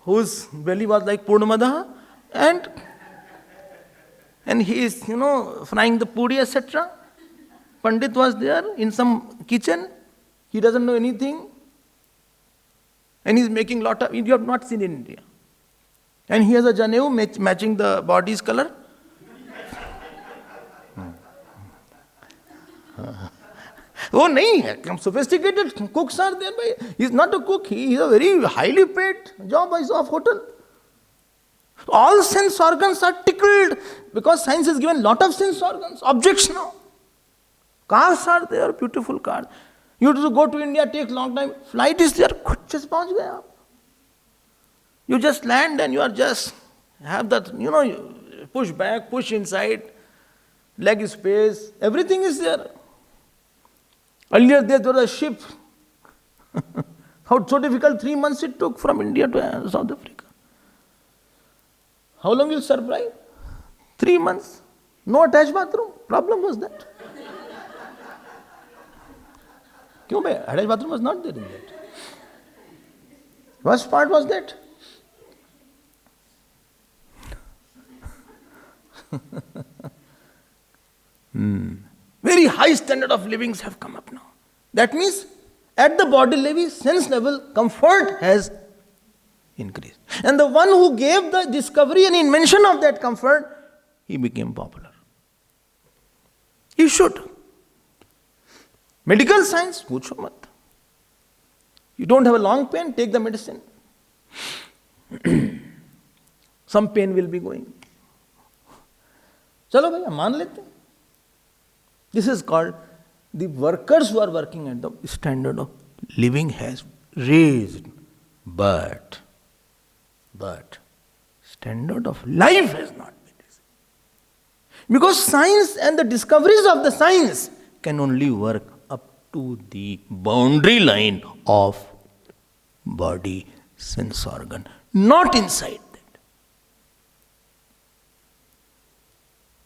Speaker 1: whose belly was like Purnamada, and he is, frying the puri, etc. Pandit was there in some kitchen. He doesn't know anything. And he is making lot of, you have not seen in India. And he has a janeu matching the body's color. Oh, no, sophisticated cooks are there. He is not a cook, he is a very highly paid job of hotel. All sense organs are tickled because science has given lot of sense organs, objects now. Cars are there, beautiful cars. You have to go to India, take long time. Flight is there, just pahunch gaya. You just land and you are just, have that, you push back, push inside, leg space, everything is there. Earlier there was a ship. How so difficult, 3 months it took from India to South Africa. How long will you survive? 3 months. No attached bathroom. Problem was that. Kyun bhai? Attached bathroom was not there in that. Worst part was that. Very high standard of livings have come up now. That means at the body level, sense level, comfort has increased. And the one who gave the discovery and invention of that comfort, he became popular. He should. Medical science, pucho mat. You don't have a long pain, take the medicine. Some pain will be going. Chalo bhaiya, maan lete. This is called, the workers who are working at the standard of living has raised, but standard of life has not been raised. Because science and the discoveries of the science can only work up to the boundary line of body, sense organ, not inside that.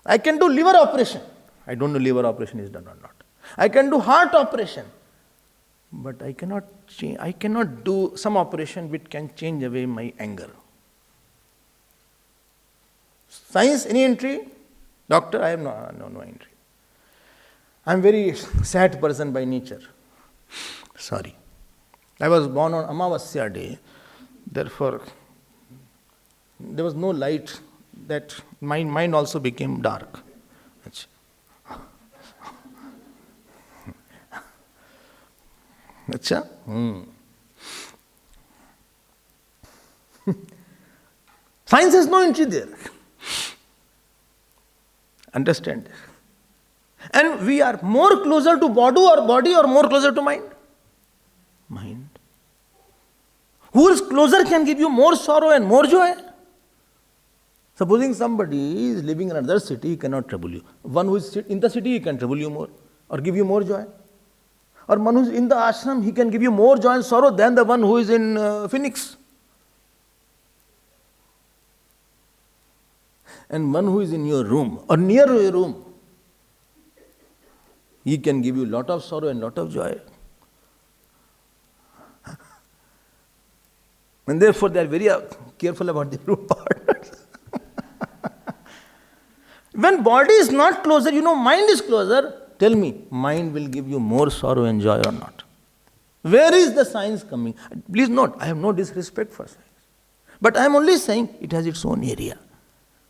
Speaker 1: I can do liver operation. I don't know liver operation is done or not. I can do heart operation, but I cannot change. I cannot do some operation which can change away my anger. Science, any entry? Doctor, I have no entry. I am very sad person by nature. Sorry. I was born on Amavasya day, therefore there was no light, that my mind also became dark. Acha? Science has no entry there. Understand? And we are more closer to body or more closer to mind? Mind. Who is closer can give you more sorrow and more joy? Supposing somebody is living in another city, he cannot trouble you. One who is in the city, he can trouble you more or give you more joy. Or one who is in the ashram, he can give you more joy and sorrow than the one who is in Phoenix. And one who is in your room or near your room, he can give you lot of sorrow and lot of joy. And therefore they are very careful about the room partners. When body is not closer, mind is closer, tell me, mind will give you more sorrow and joy or not? Where is the science coming? Please note, I have no disrespect for science. But I am only saying it has its own area.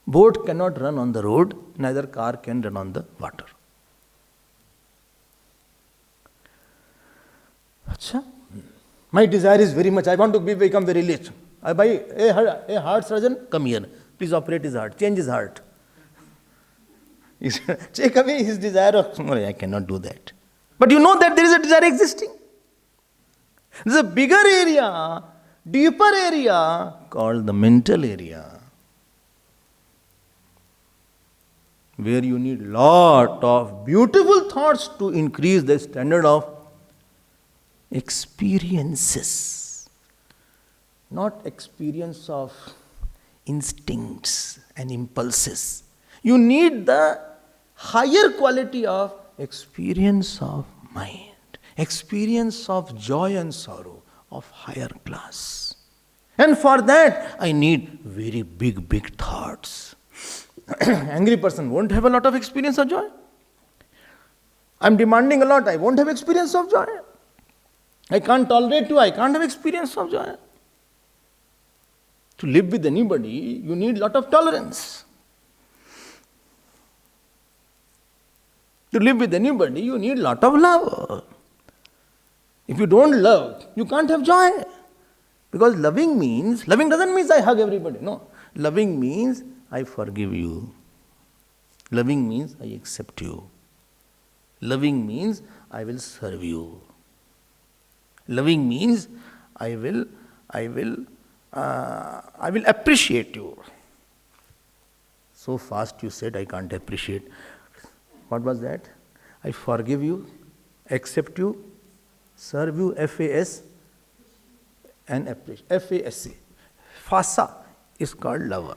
Speaker 1: Boat cannot run on the road, neither car can run on the water. Achha? My desire is very much, I want to become very rich. I buy a heart surgeon, come here. Please operate his heart, change his heart. Take away his desire of, I cannot do that. But you know that there is a desire existing. There is a bigger area, deeper area called the mental area, where you need lot of beautiful thoughts to increase the standard of experiences. Not experience of instincts and impulses. You need the higher quality of experience of mind, experience of joy and sorrow of higher class. And for that, I need very big thoughts. Angry person won't have a lot of experience of joy. I'm demanding a lot, I won't have experience of joy. I can't tolerate you, I can't have experience of joy. To live with anybody, you need a lot of tolerance. To live with anybody, you need a lot of love. If you don't love, you can't have joy. Because loving doesn't mean I hug everybody. No. Loving means I forgive you. Loving means I accept you. Loving means I will serve you. Loving means I will appreciate you. So fast you said I can't appreciate. What was that? I forgive you, accept you, serve you, FAS, and appreciate. FASA. FASA is called lover.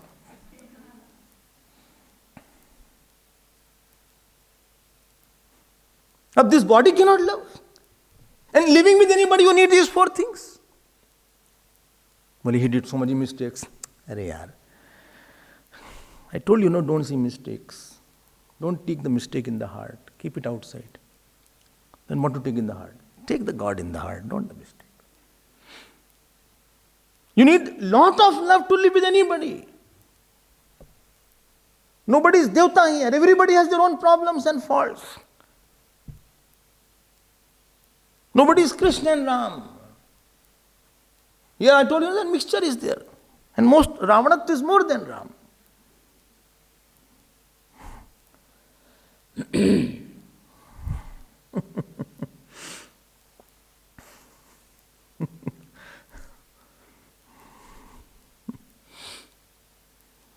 Speaker 1: Now this body cannot love. And living with anybody, you need these four things. Well, he did so many mistakes. Arey yaar. I told you, don't see mistakes. Don't take the mistake in the heart. Keep it outside. Then what to take in the heart? Take the God in the heart, not the mistake. You need lot of love to live with anybody. Nobody is Devta here. Everybody has their own problems and faults. Nobody is Krishna and Ram. Here I told you that mixture is there. And most Ravanat is more than Ram.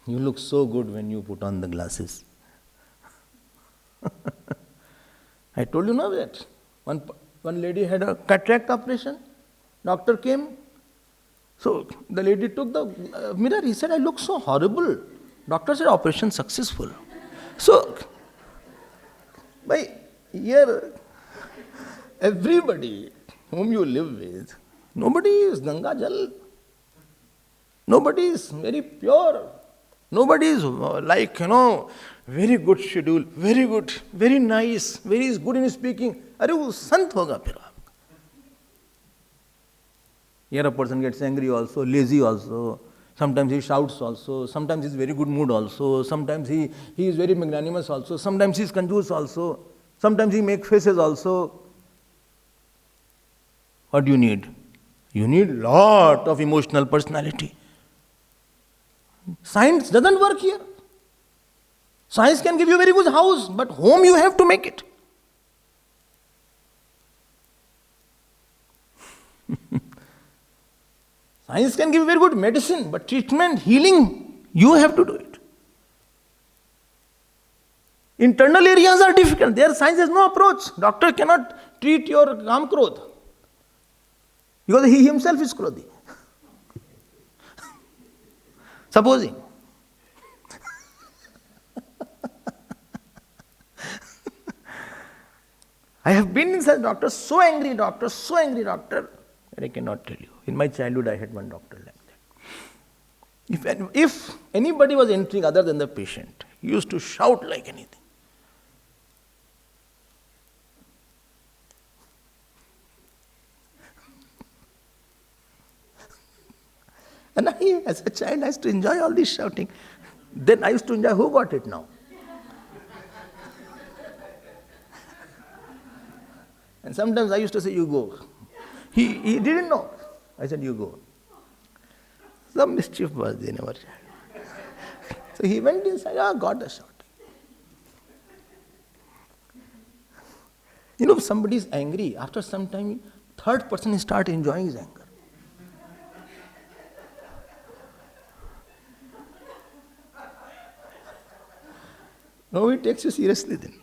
Speaker 1: You look so good when you put on the glasses. I told you now that. One lady had a cataract operation. Doctor came. So the lady took the mirror. He said, I look so horrible. Doctor said, operation successful. So, by here, everybody whom you live with, nobody is Ganga Jal. Nobody is very pure. Nobody is like, very good schedule, very good, very nice, very good in speaking. Arey wo sant hoga phir aapka. Here a person gets angry also, lazy also. Sometimes he shouts also. Sometimes he is very good mood also. Sometimes he is very magnanimous also. Sometimes he is confused also. Sometimes he makes faces also. What do you need? You need lot of emotional personality. Science doesn't work here. Science can give you a very good house, but home you have to make it. Science can give you very good medicine, but treatment, healing, you have to do it. Internal areas are difficult. There science has no approach. Doctor cannot treat your Kam Krodh, because he himself is Krodhi. Supposing. I have been in such doctors, so angry doctor, that I cannot tell you. In my childhood, I had one doctor like that. If anybody was entering other than the patient, he used to shout like anything. And I, as a child, I used to enjoy all this shouting. Then I used to enjoy, who got it now? And sometimes I used to say, you go. He didn't know. I said, you go. Some mischief was there in our child. So he went inside, got the shouting. If somebody is angry, after some time, third person start enjoying his anger. No, he takes you seriously then.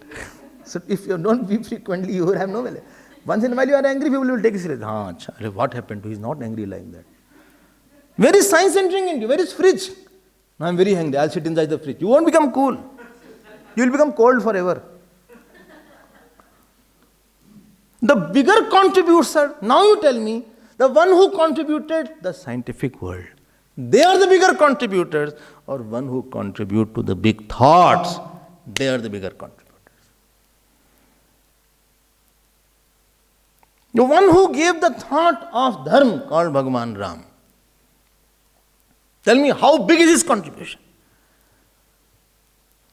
Speaker 1: So if you don't be frequently, you will have no value. Once in a while you are angry, people will take you seriously. What happened to him? He is not angry like that. Where is science entering into? Where is fridge? No, I am very angry. I will sit inside the fridge. You won't become cool. You will become cold forever. The bigger contributor, now you tell me, the one who contributed the scientific world, they are the bigger contributors, or one who contribute to the big thoughts, they are the bigger contributors. The one who gave the thought of dharma called Bhagavan Ram. Tell me, how big is his contribution?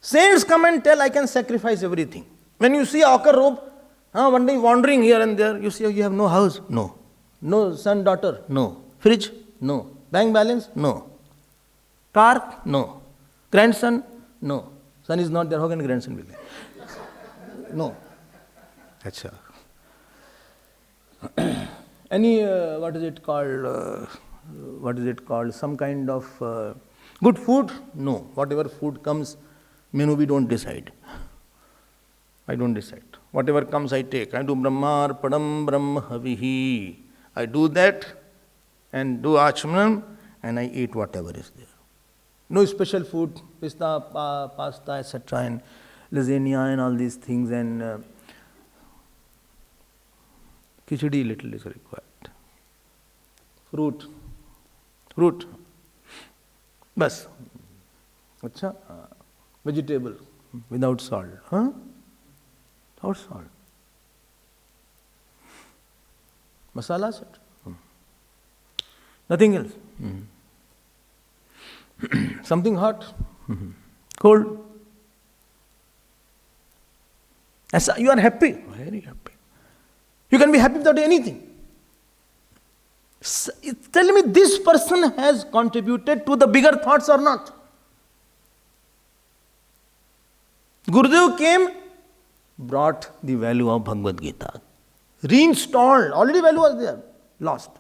Speaker 1: Saints come and tell, I can sacrifice everything. When you see ochre robe, one day wandering here and there, you see you have no house? No. No son, daughter? No. Fridge? No. Bank balance? No. Car? No. Grandson? No. Son is not there, how can grandson be there? No. Achha. Any, what is it called? Some kind of good food? No. Whatever food comes, menu we don't decide. I don't decide. Whatever comes I take. I do Brahmar Padam Brahma Havihi. I do that and do Achmanam and I eat whatever is there. No special food, pasta, etc. and lasagna and all these things and khichdi little is required. Fruit. Bas. Achha? Vegetable without salt. Huh? Without salt. Masala set. Nothing else. Something hot. Cold. As you are happy. Very happy. You can be happy without anything. Tell me, this person has contributed to the bigger thoughts or not? Gurudev came, brought the value of Bhagavad Gita. Reinstalled. Already value was there. Lost.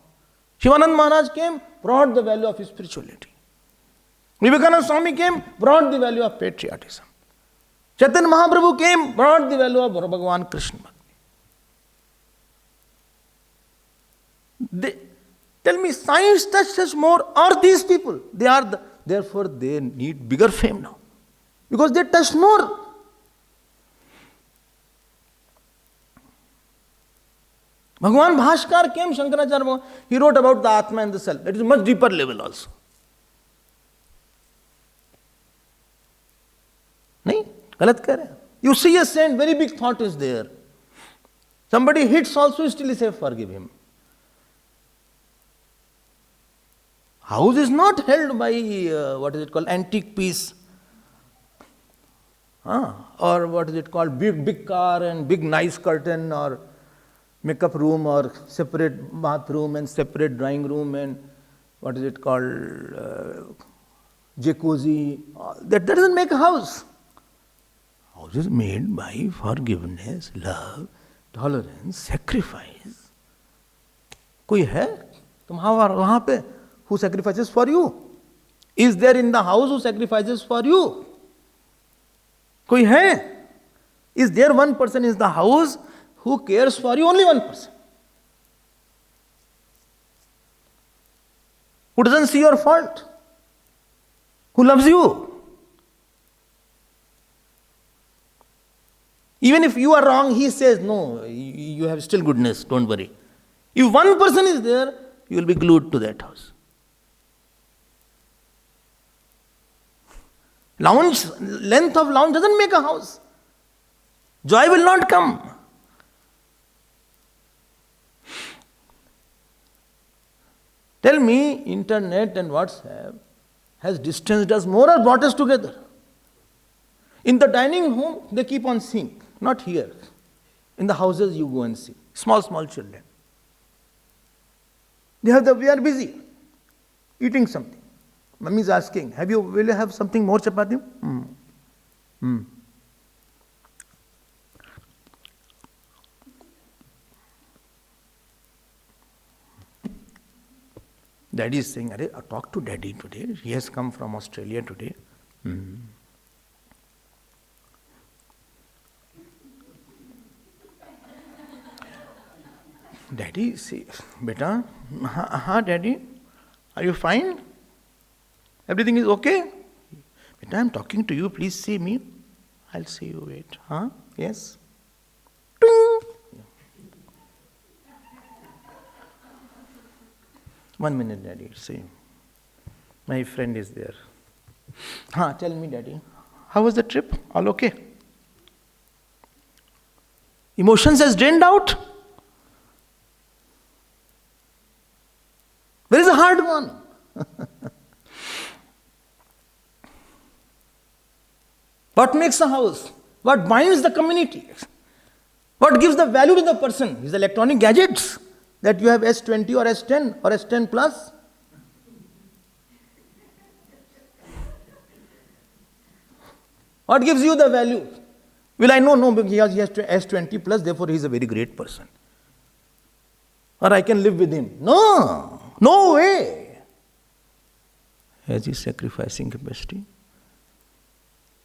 Speaker 1: Shivanand Maharaj came, brought the value of spirituality. Vivekananda Swami came, brought the value of patriotism. Chaitanya Mahaprabhu came, brought the value of Bhagavan Krishna. Tell me, science touches more, or these people? Therefore they need bigger fame now. Because they touch more. Bhagavan Bhaskar came, Shankaracharya, he wrote about the Atma and the self. That is much deeper level also. नहीं गलत कह रहे हैं. You see a saint, very big thought is there. Somebody hits also, still he say forgive him. House is not held by what is it called, antique piece, or what is it called, big car and big nice curtain, or makeup room, or separate bathroom and separate drawing room, and what is it called, jacuzzi. That doesn't make a house. House is made by forgiveness, love, tolerance, sacrifice. कोई है तुम्हारा वहाँ पे who sacrifices for you? Is there in the house who sacrifices for you? कोई है? Is there one person in the house who cares for you? Only one person. Who doesn't see your fault? Who loves you? Even if you are wrong, he says, no, you have still goodness, don't worry. If one person is there, you will be glued to that house. Length of lounge doesn't make a house. Joy will not come. Tell me, internet and WhatsApp has distanced us more or brought us together? In the dining home, they keep on seeing. Not here. In the houses, you go and see. Small children. We are busy eating something. Mummy is asking, will you have something more chapati? Daddy is saying, I'll talk to Daddy today. He has come from Australia today. Daddy, see, beta, Daddy, are you fine? Everything is okay? Beta, I'm talking to you, please see me. I'll see you, wait. Yes? Ting! 1 minute, Daddy, see. My friend is there. Tell me, Daddy, how was the trip? All okay? Emotions has drained out? Where is the hard one? What makes a house? What binds the community? What gives the value to the person? His electronic gadgets that you have S20 or S10 or S10 plus. What gives you the value? Will I know? No, because he has S20 plus, therefore he is a very great person. Or I can live with him. No way. Has he sacrificing capacity?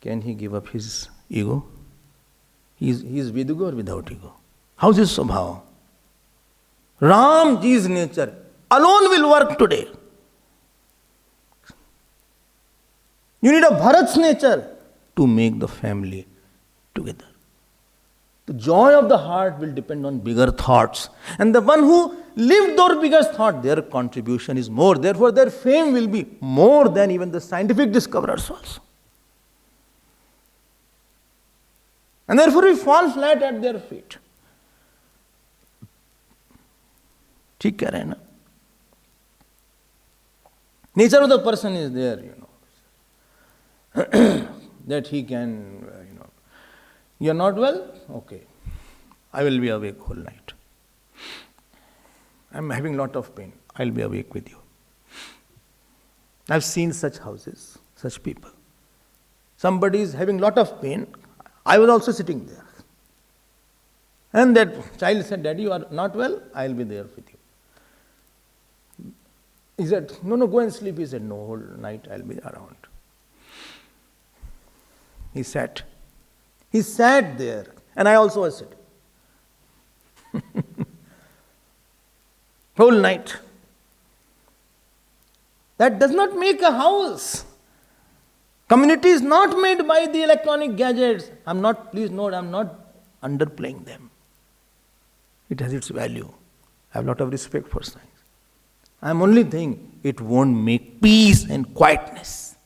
Speaker 1: Can he give up his ego? He is with ego or without ego? How's his Swabhava? Ramji's nature alone will work today. You need a Bharat's nature to make the family together. The joy of the heart will depend on bigger thoughts. And the one who lived those bigger thoughts, their contribution is more. Therefore, their fame will be more than even the scientific discoverers also. And therefore, we fall flat at their feet. ठीक कह रहे हैं ना? Nature of the person is there, that he can, you are not well? Okay. I will be awake whole night. I am having lot of pain. I will be awake with you. I have seen such houses, such people. Somebody is having lot of pain. I was also sitting there. And that child said, Daddy, you are not well? I will be there with you. He said, no, go and sleep. He said, no, whole night I will be around. He sat. He sat there. And I also was sitting. Whole night. That does not make a house. Community is not made by the electronic gadgets. Please note, I'm not underplaying them. It has its value. I have a lot of respect for science. I am only saying it won't make peace and quietness.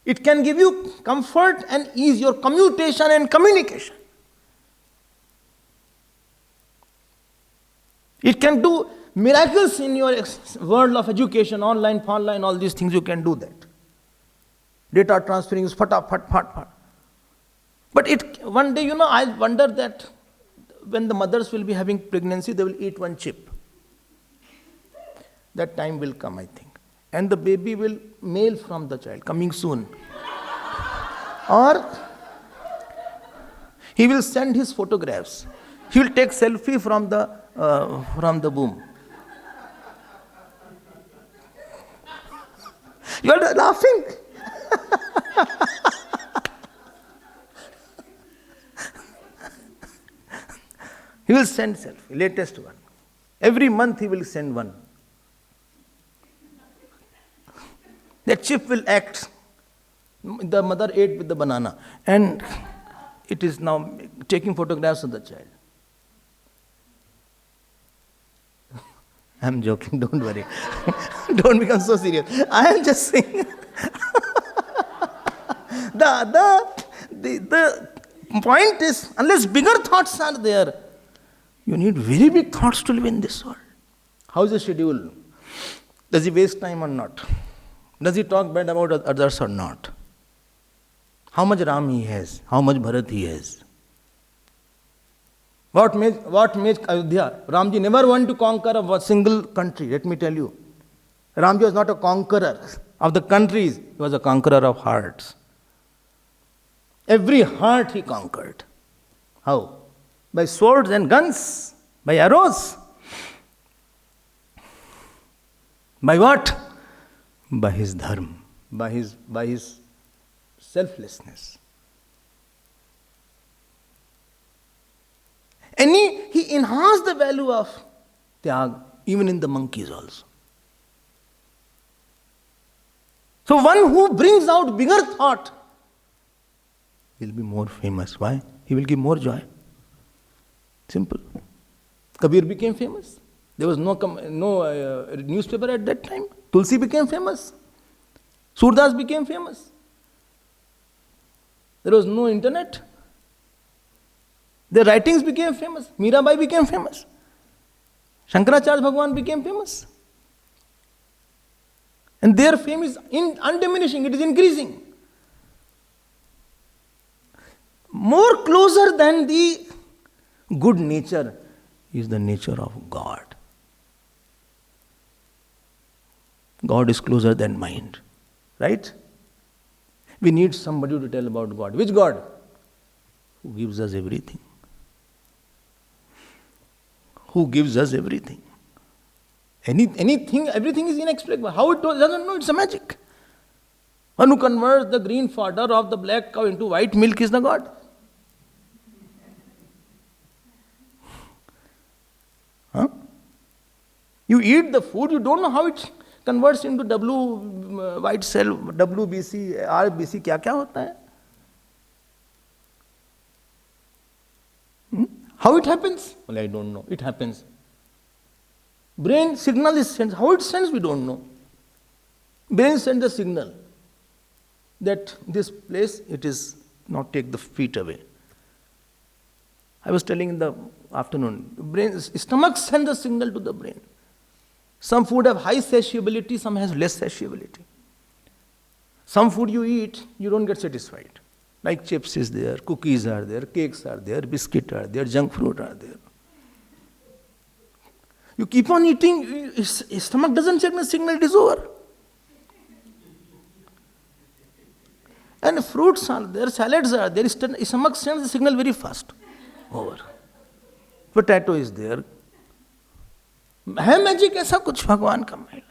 Speaker 1: It can give you comfort and ease your commutation and communication. It can do miracles in your world of education, online, all these things, you can do that. Data transferring is fat. But one day, I wonder that when the mothers will be having pregnancy, they will eat one chip. That time will come, I think. And the baby will mail from the child, coming soon. Or he will send his photographs. He will take selfie from the womb. You are laughing. He will send selfie, latest one. Every month he will send one. That chip will act. The mother ate with the banana and it is now taking photographs of the child. I am joking, don't worry. Don't become so serious. I am just saying. The point is, unless bigger thoughts are there, you need very big thoughts to live in this world. How is the schedule? Does he waste time or not? Does he talk bad about others or not? How much Ram he has? How much Bharat he has? What made Ayodhya? Ramji never wanted to conquer a single country, let me tell you. Ramji was not a conqueror of the countries, he was a conqueror of hearts. Every heart he conquered. How? By swords and guns, by arrows. By what? By his dharma, by his selflessness. And he enhanced the value of tyag even in the monkeys also. So one who brings out bigger thought will be more famous. Why? He will give more joy. Simple. Kabir became famous. There was no newspaper at that time. Tulsi became famous. Surdas became famous. There was no internet. Their writings became famous. Mirabai became famous. Shankaracharya Bhagwan became famous. And their fame is undiminishing, it is increasing. More closer than the good nature is the nature of God. God is closer than mind. Right? We need somebody to tell about God. Which God? Who gives us everything. Who gives us everything. Everything is inexplicable. How it doesn't know, it's a magic. One who converts the green fodder of the black cow into white milk is the God. Huh? You eat the food, you don't know how it converts into white cell, WBC, RBC, क्या होता है? How it happens? Well, I don't know. It happens. Brain signal is sent. How it sends, we don't know. Brain sends the signal that this place, it is not take the feet away. I was telling in the afternoon, stomach sends the signal to the brain. Some food have high satiability, some has less satiability. Some food you eat, you don't get satisfied. Like chips is there, cookies are there, cakes are there, biscuit are there, junk fruit are there. You keep on eating, your stomach doesn't check the signal, it is over. And fruits are there, salads are there, stomach sends the signal very fast. Over. Potato is there. है magic ऐसा कुछ भगवान का महिला है.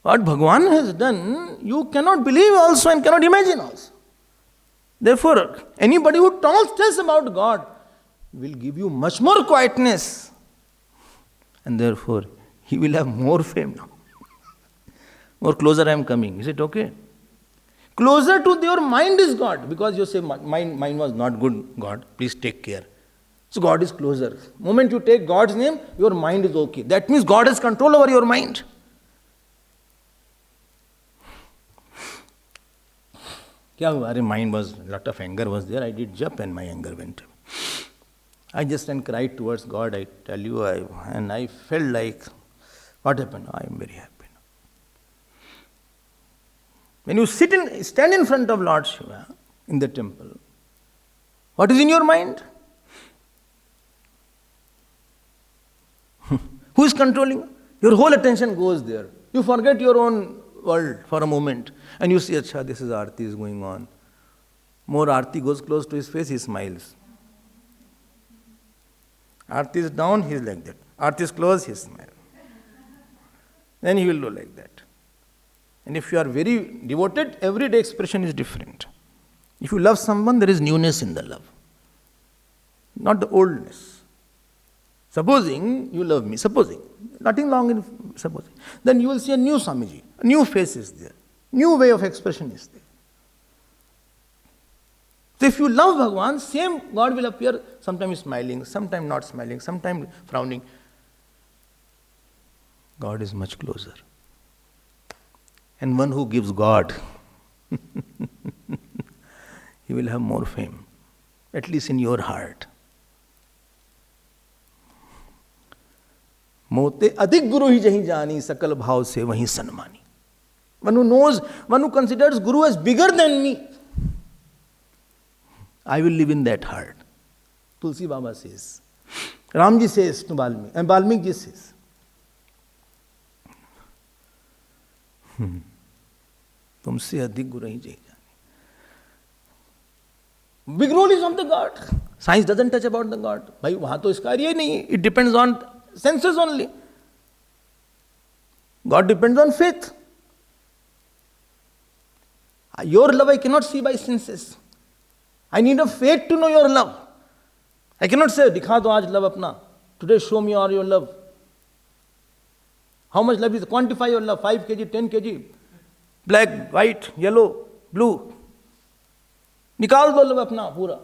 Speaker 1: What Bhagavan has done, you cannot believe also and cannot imagine also. Therefore, anybody who tells about God will give you much more quietness. And therefore, he will have more fame now. More closer I am coming. Is it okay? Closer to your mind is God. Because you say, mine was not good, God. Please take care. So God is closer. Moment you take God's name, your mind is okay. That means God has control over your mind. Kya hua? Arey, mind was, lot of anger was there. I did jap and my anger went. I just and cried towards God. I tell you, and I felt like, what happened? I am very happy. When you stand in front of Lord Shiva in the temple, what is in your mind? Who is controlling? Your whole attention goes there. You forget your own world for a moment and you see, acha, this is Aarti is going on. More Aarti goes close to his face, he smiles. Aarti is down, he is like that. Aarti is close, he smiles. Then he will do like that. And if you are very devoted, everyday expression is different. If you love someone, there is newness in the love, not the oldness. Supposing you love me, supposing, nothing wrong in supposing, then you will see a new Swamiji, a new face is there, new way of expression is there. So if you love Bhagavan, same God will appear, sometimes smiling, sometimes not smiling, sometimes frowning. God is much closer. And one who gives God, he will have more fame, at least in your heart. मोते अधिक गुरु ही जहीं जानी सकल भाव से वहीं सन्मानी. One who knows, one who considers Guru as bigger than me, I will live in that heart. Tulsi Baba says. Ramji says to Balmiki, and Balmiki says. तुमसे अधिक गुरु ही जहीं जानी. Big role is of the God. Science doesn't touch about the God. भाई वहां तो इसका area ही नहीं है. It depends on senses only. God depends on faith. Your love I cannot see by senses. I need a faith to know your love. I cannot say, दिखा दो आज love अपना. Today show me all your love. How much love is? Quantify your love. 5 kg, 10 kg. Black, white, yellow, blue. निकाल दो love अपना पूरा.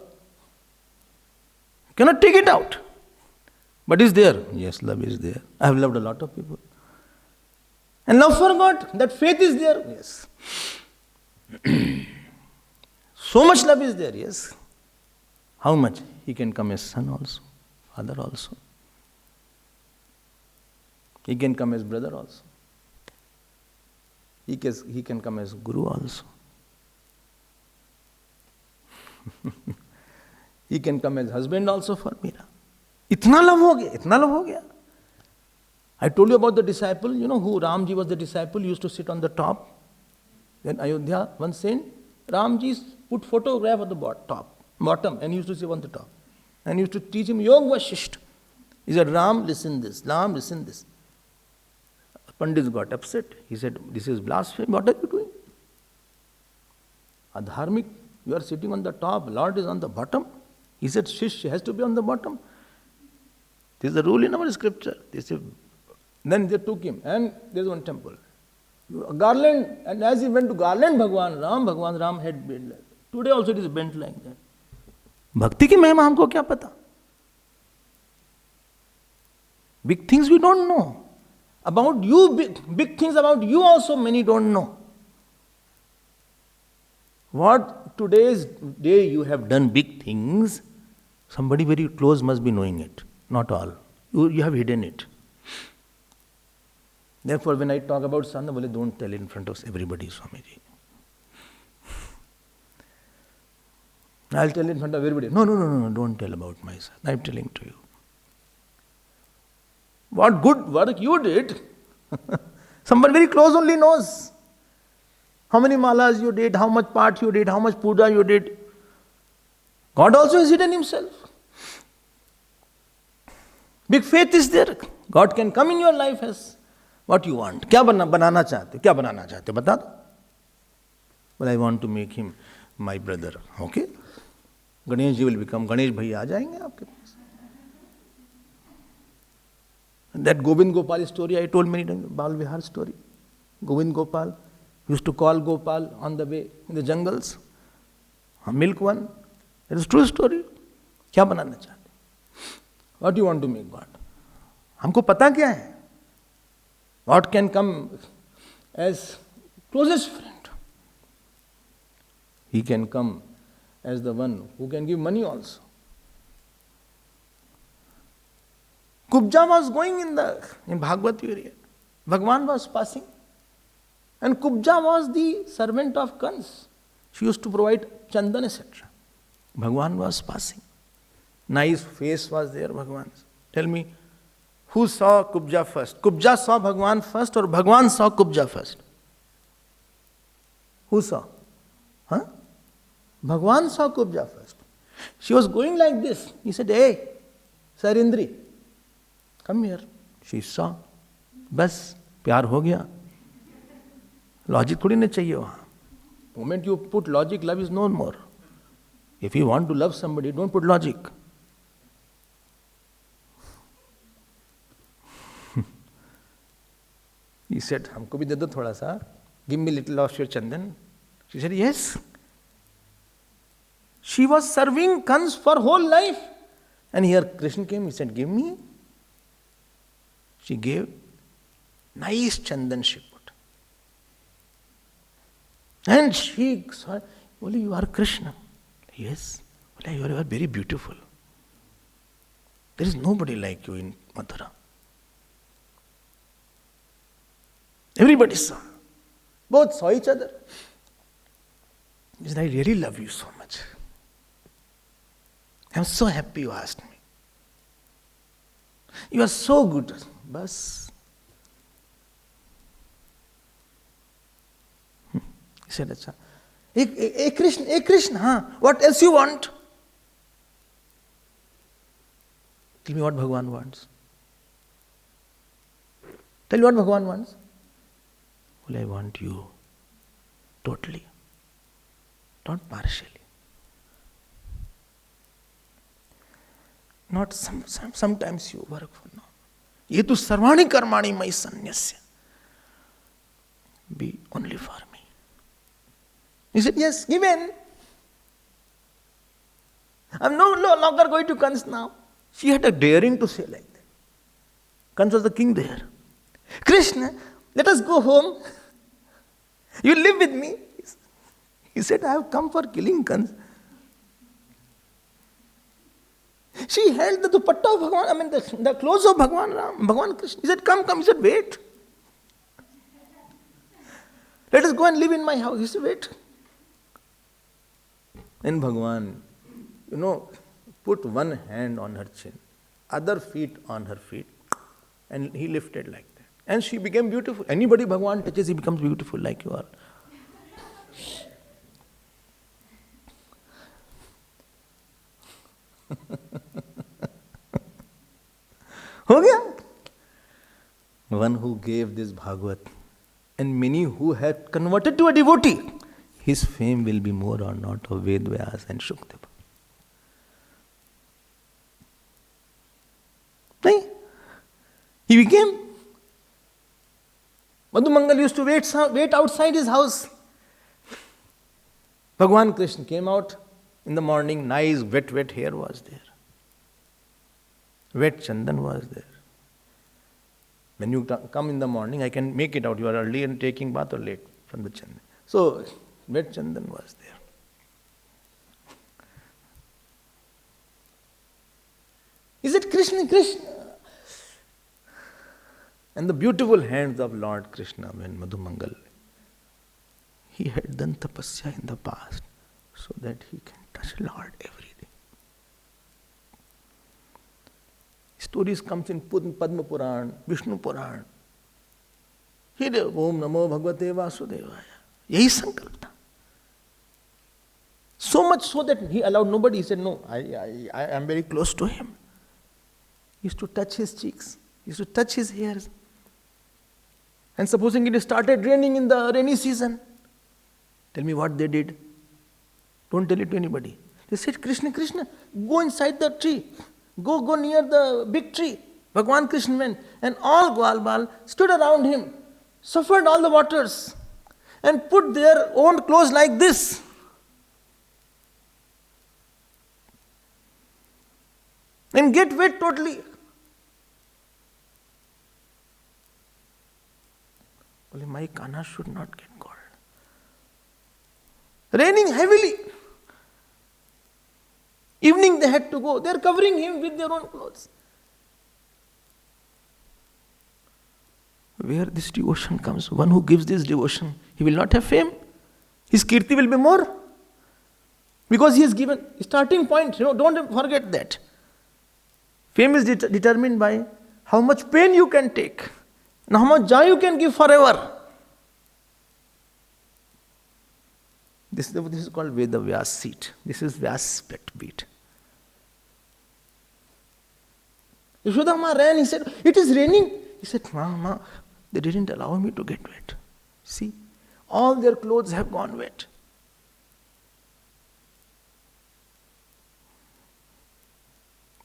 Speaker 1: Cannot take it out. But is there? Yes, love is there. I have loved a lot of people. And love for God, that faith is there. Yes. So much love is there, yes. How much? He can come as son also, father also. He can come as brother also. He can come as guru also. He can come as husband also for Meera. इतना love हो गया, इतना love हो गया. I told you about the disciple, you know who Ramji was the disciple, used to sit on the top. Then Ayodhya, one saint, Ramji put photograph at the bottom, and he used to sit on the top. And he used to teach him Yoga Vashisht. He said, Ram, listen this, Ram, listen this. Pandit got upset. He said, this is blasphemy, what are you doing? Adharmic, you are sitting on the top, Lord is on the bottom. He said, Shishya has to be on the bottom. This is the rule in our scripture. Then they took him, and there is one temple. A garland, and as he went to garland Bhagwan Ram had bent like that. Today also it is bent like that. Bhakti ki महिमा हमको क्या पता? Big things we don't know. About you, big things about you also many don't know. What today's day you have done big things, somebody very close must be knowing it. Not all. You have hidden it. Therefore, when I talk about Sandhavali, don't tell it in front of everybody, Swamiji. I'll tell it in front of everybody. No, don't tell about my son. I'm telling to you. What good work you did, someone very close only knows. How many malas you did, how much part you did, how much puja you did. God also has hidden himself. Big faith is there. God can come in your life as what you want. क्या बनाना चाहते? क्या बनाना चाहते? बता दो. Well, I want to make him my brother. Okay? Ganesh ji will become Ganesh भैया आ जाएंगे आपके पास. That Govind Gopal story I told many times, Bal Vihar story. Govind Gopal used to call Gopal on the way in the jungles. Milk one. It is true story. क्या बनाना चाहते? What you want to make God? हमको पता क्या है? What can come as closest friend? He can come as the one who can give money also. Kubja was going in Bhagavad period. Bhagwan was passing. And Kubja was the servant of Kans. She used to provide chandan, etc. Bhagwan was passing. Nice face was there, Bhagwan's. Tell me, who saw Kubja first? Kubja saw Bhagwan first or Bhagwan saw Kubja first? Who saw? Huh? Bhagwan saw Kubja first. She was going like this. He said, hey, Sarindri, come here. She saw. बस प्यार हो गया. Logic थोड़ी ना चाहिए वहाँ. Moment you put logic, love is no more. If you want to love somebody, don't put logic. He said, हमको भी दे दो थोड़ा सा. Give me little of your chandan. She said, yes. She was serving Kans for whole life. And here Krishna came, he said, give me. She gave. Nice chandan she put. And she saw, Oli, you are Krishna. Yes. Oli, you are very beautiful. There is nobody like you in Mathura. Everybody saw. Both saw each other. He said, I really love you so much. I am so happy you asked me. You are so good. Bas. He said, Acha. Hey Krishna, huh? What else you want? Tell me what Bhagavan wants. Tell me what Bhagavan wants. Well, I want you totally, not partially. Not sometimes you work for now. Ye tu sarvani karmani mai sanyasya. Be only for me. He said, yes, give in. I'm no longer going to Kans now. She had a daring to say like that. Kans was the king there. Krishna, let us go home. You live with me. He said, I have come for killing Kans. She held the dupatta of Bhagavan, the clothes of Bhagavan Ram, Bhagavan Krishna. He said, come. He said, wait. Let us go and live in my house. He said, wait. And Bhagavan, put one hand on her chin, other feet on her feet, and he lifted like that. And she became beautiful. Anybody Bhagavan touches, he becomes beautiful like you are. हो गया. One who gave this Bhagavat and many who had converted to a devotee, his fame will be more or not of Ved Vyas and Shukdev. Nahin? He became. Madhu Mangal used to wait outside his house. Bhagavan Krishna came out in the morning, nice wet hair was there. Wet chandan was there. When you come in the morning, I can make it out. You are early and taking bath or late from the chandan. So, wet chandan was there. Is it Krishna? And the beautiful hands of Lord Krishna when Madhu Mangal, he had done tapasya in the past so that he can touch Lord every day. Stories comes in Padma Puran, Vishnu Puran. He did Om Namo Bhagavate Vasudevaya. Yahi sankalp tha. So much so that he allowed nobody. He said, no, I am very close to him. He used to touch his cheeks. He used to touch his hairs. And supposing it started raining in the rainy season, tell me what they did. Don't tell it to anybody. They said, Krishna, go inside the tree. Go near the big tree. Bhagavan Krishna went. And all Gwalbal stood around him, suffered all the waters, and put their own clothes like this. and get wet totally. Only my Kana should not get cold. Raining heavily. Evening they had to go. They are covering him with their own clothes. Where this devotion comes, one who gives this devotion, he will not have fame. His kirti will be more. Because he has given starting point. Don't forget that. Fame is determined by how much pain you can take and how much joy you can give forever. This is called Veda Vyas seat. This is Vyas pet beat. Yashodama ran. He said, "It is raining." He said, "Ma, they didn't allow me to get wet. See, all their clothes have gone wet."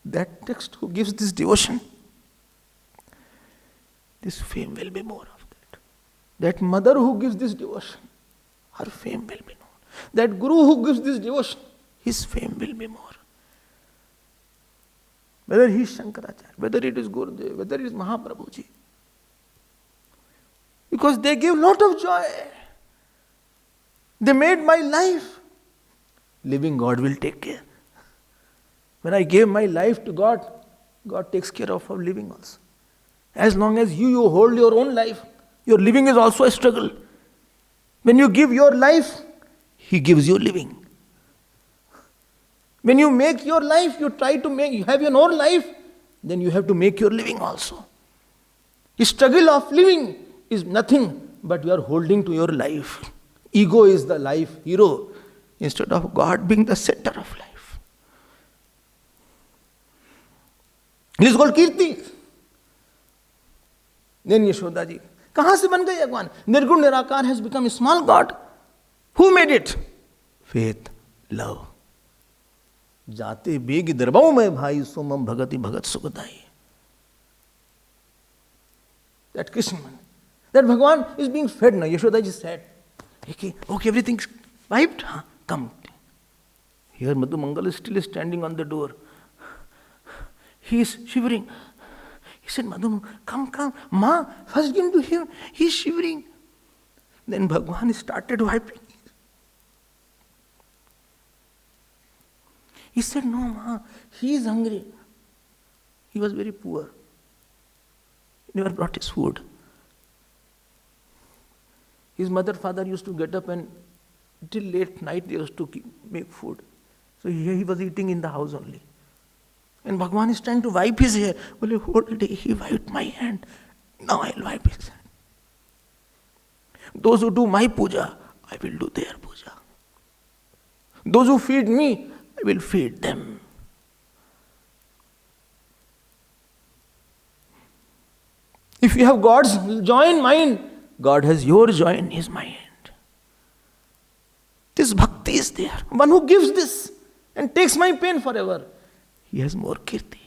Speaker 1: That text who gives this devotion, this fame will be more of that. That mother who gives this devotion, her fame will be known. That guru who gives this devotion, his fame will be more. Whether he is Shankaracharya, whether it is Gurudev, whether it is Mahaprabhuji. Because they give lot of joy. They made my life. Living God will take care. When I gave my life to God, God takes care of our living also. As long as you hold your own life, your living is also a struggle. When you give your life, He gives you living. When you make your life, you have your own life, then you have to make your living also. The struggle of living is nothing but you are holding to your life. Ego is the life hero instead of God being the center of life. It is called Kirti. Then Yashoda ji, kahan se ban gaye Bhagwan? Nirgun Nirakar has become a small God. Who made it? Faith, love. जाते bag दरबाओ में भाई सोमम भगति भगत सुखदाई. That Krishna, that Bhagavan is being fed now. Yashoda ji said, okay, everything's wiped? Come. Here Madhu Mangal is still standing on the door. He is shivering. He said, Madhu, come. Ma, first give him to him. He is shivering. Then Bhagavan started wiping. He said, no, Ma, he is hungry. He was very poor. He never brought his food. His mother, father used to get up and till late night they used to make food. So he was eating in the house only. And Bhagavan is trying to wipe his hair. Well, whole day he wiped my hand. Now I'll wipe his hand. Those who do my puja, I will do their puja. Those who feed me, I will feed them. If you have God's joy in mind, God has your joy in His mind. This bhakti is there. One who gives this and takes my pain forever, he has more kirti.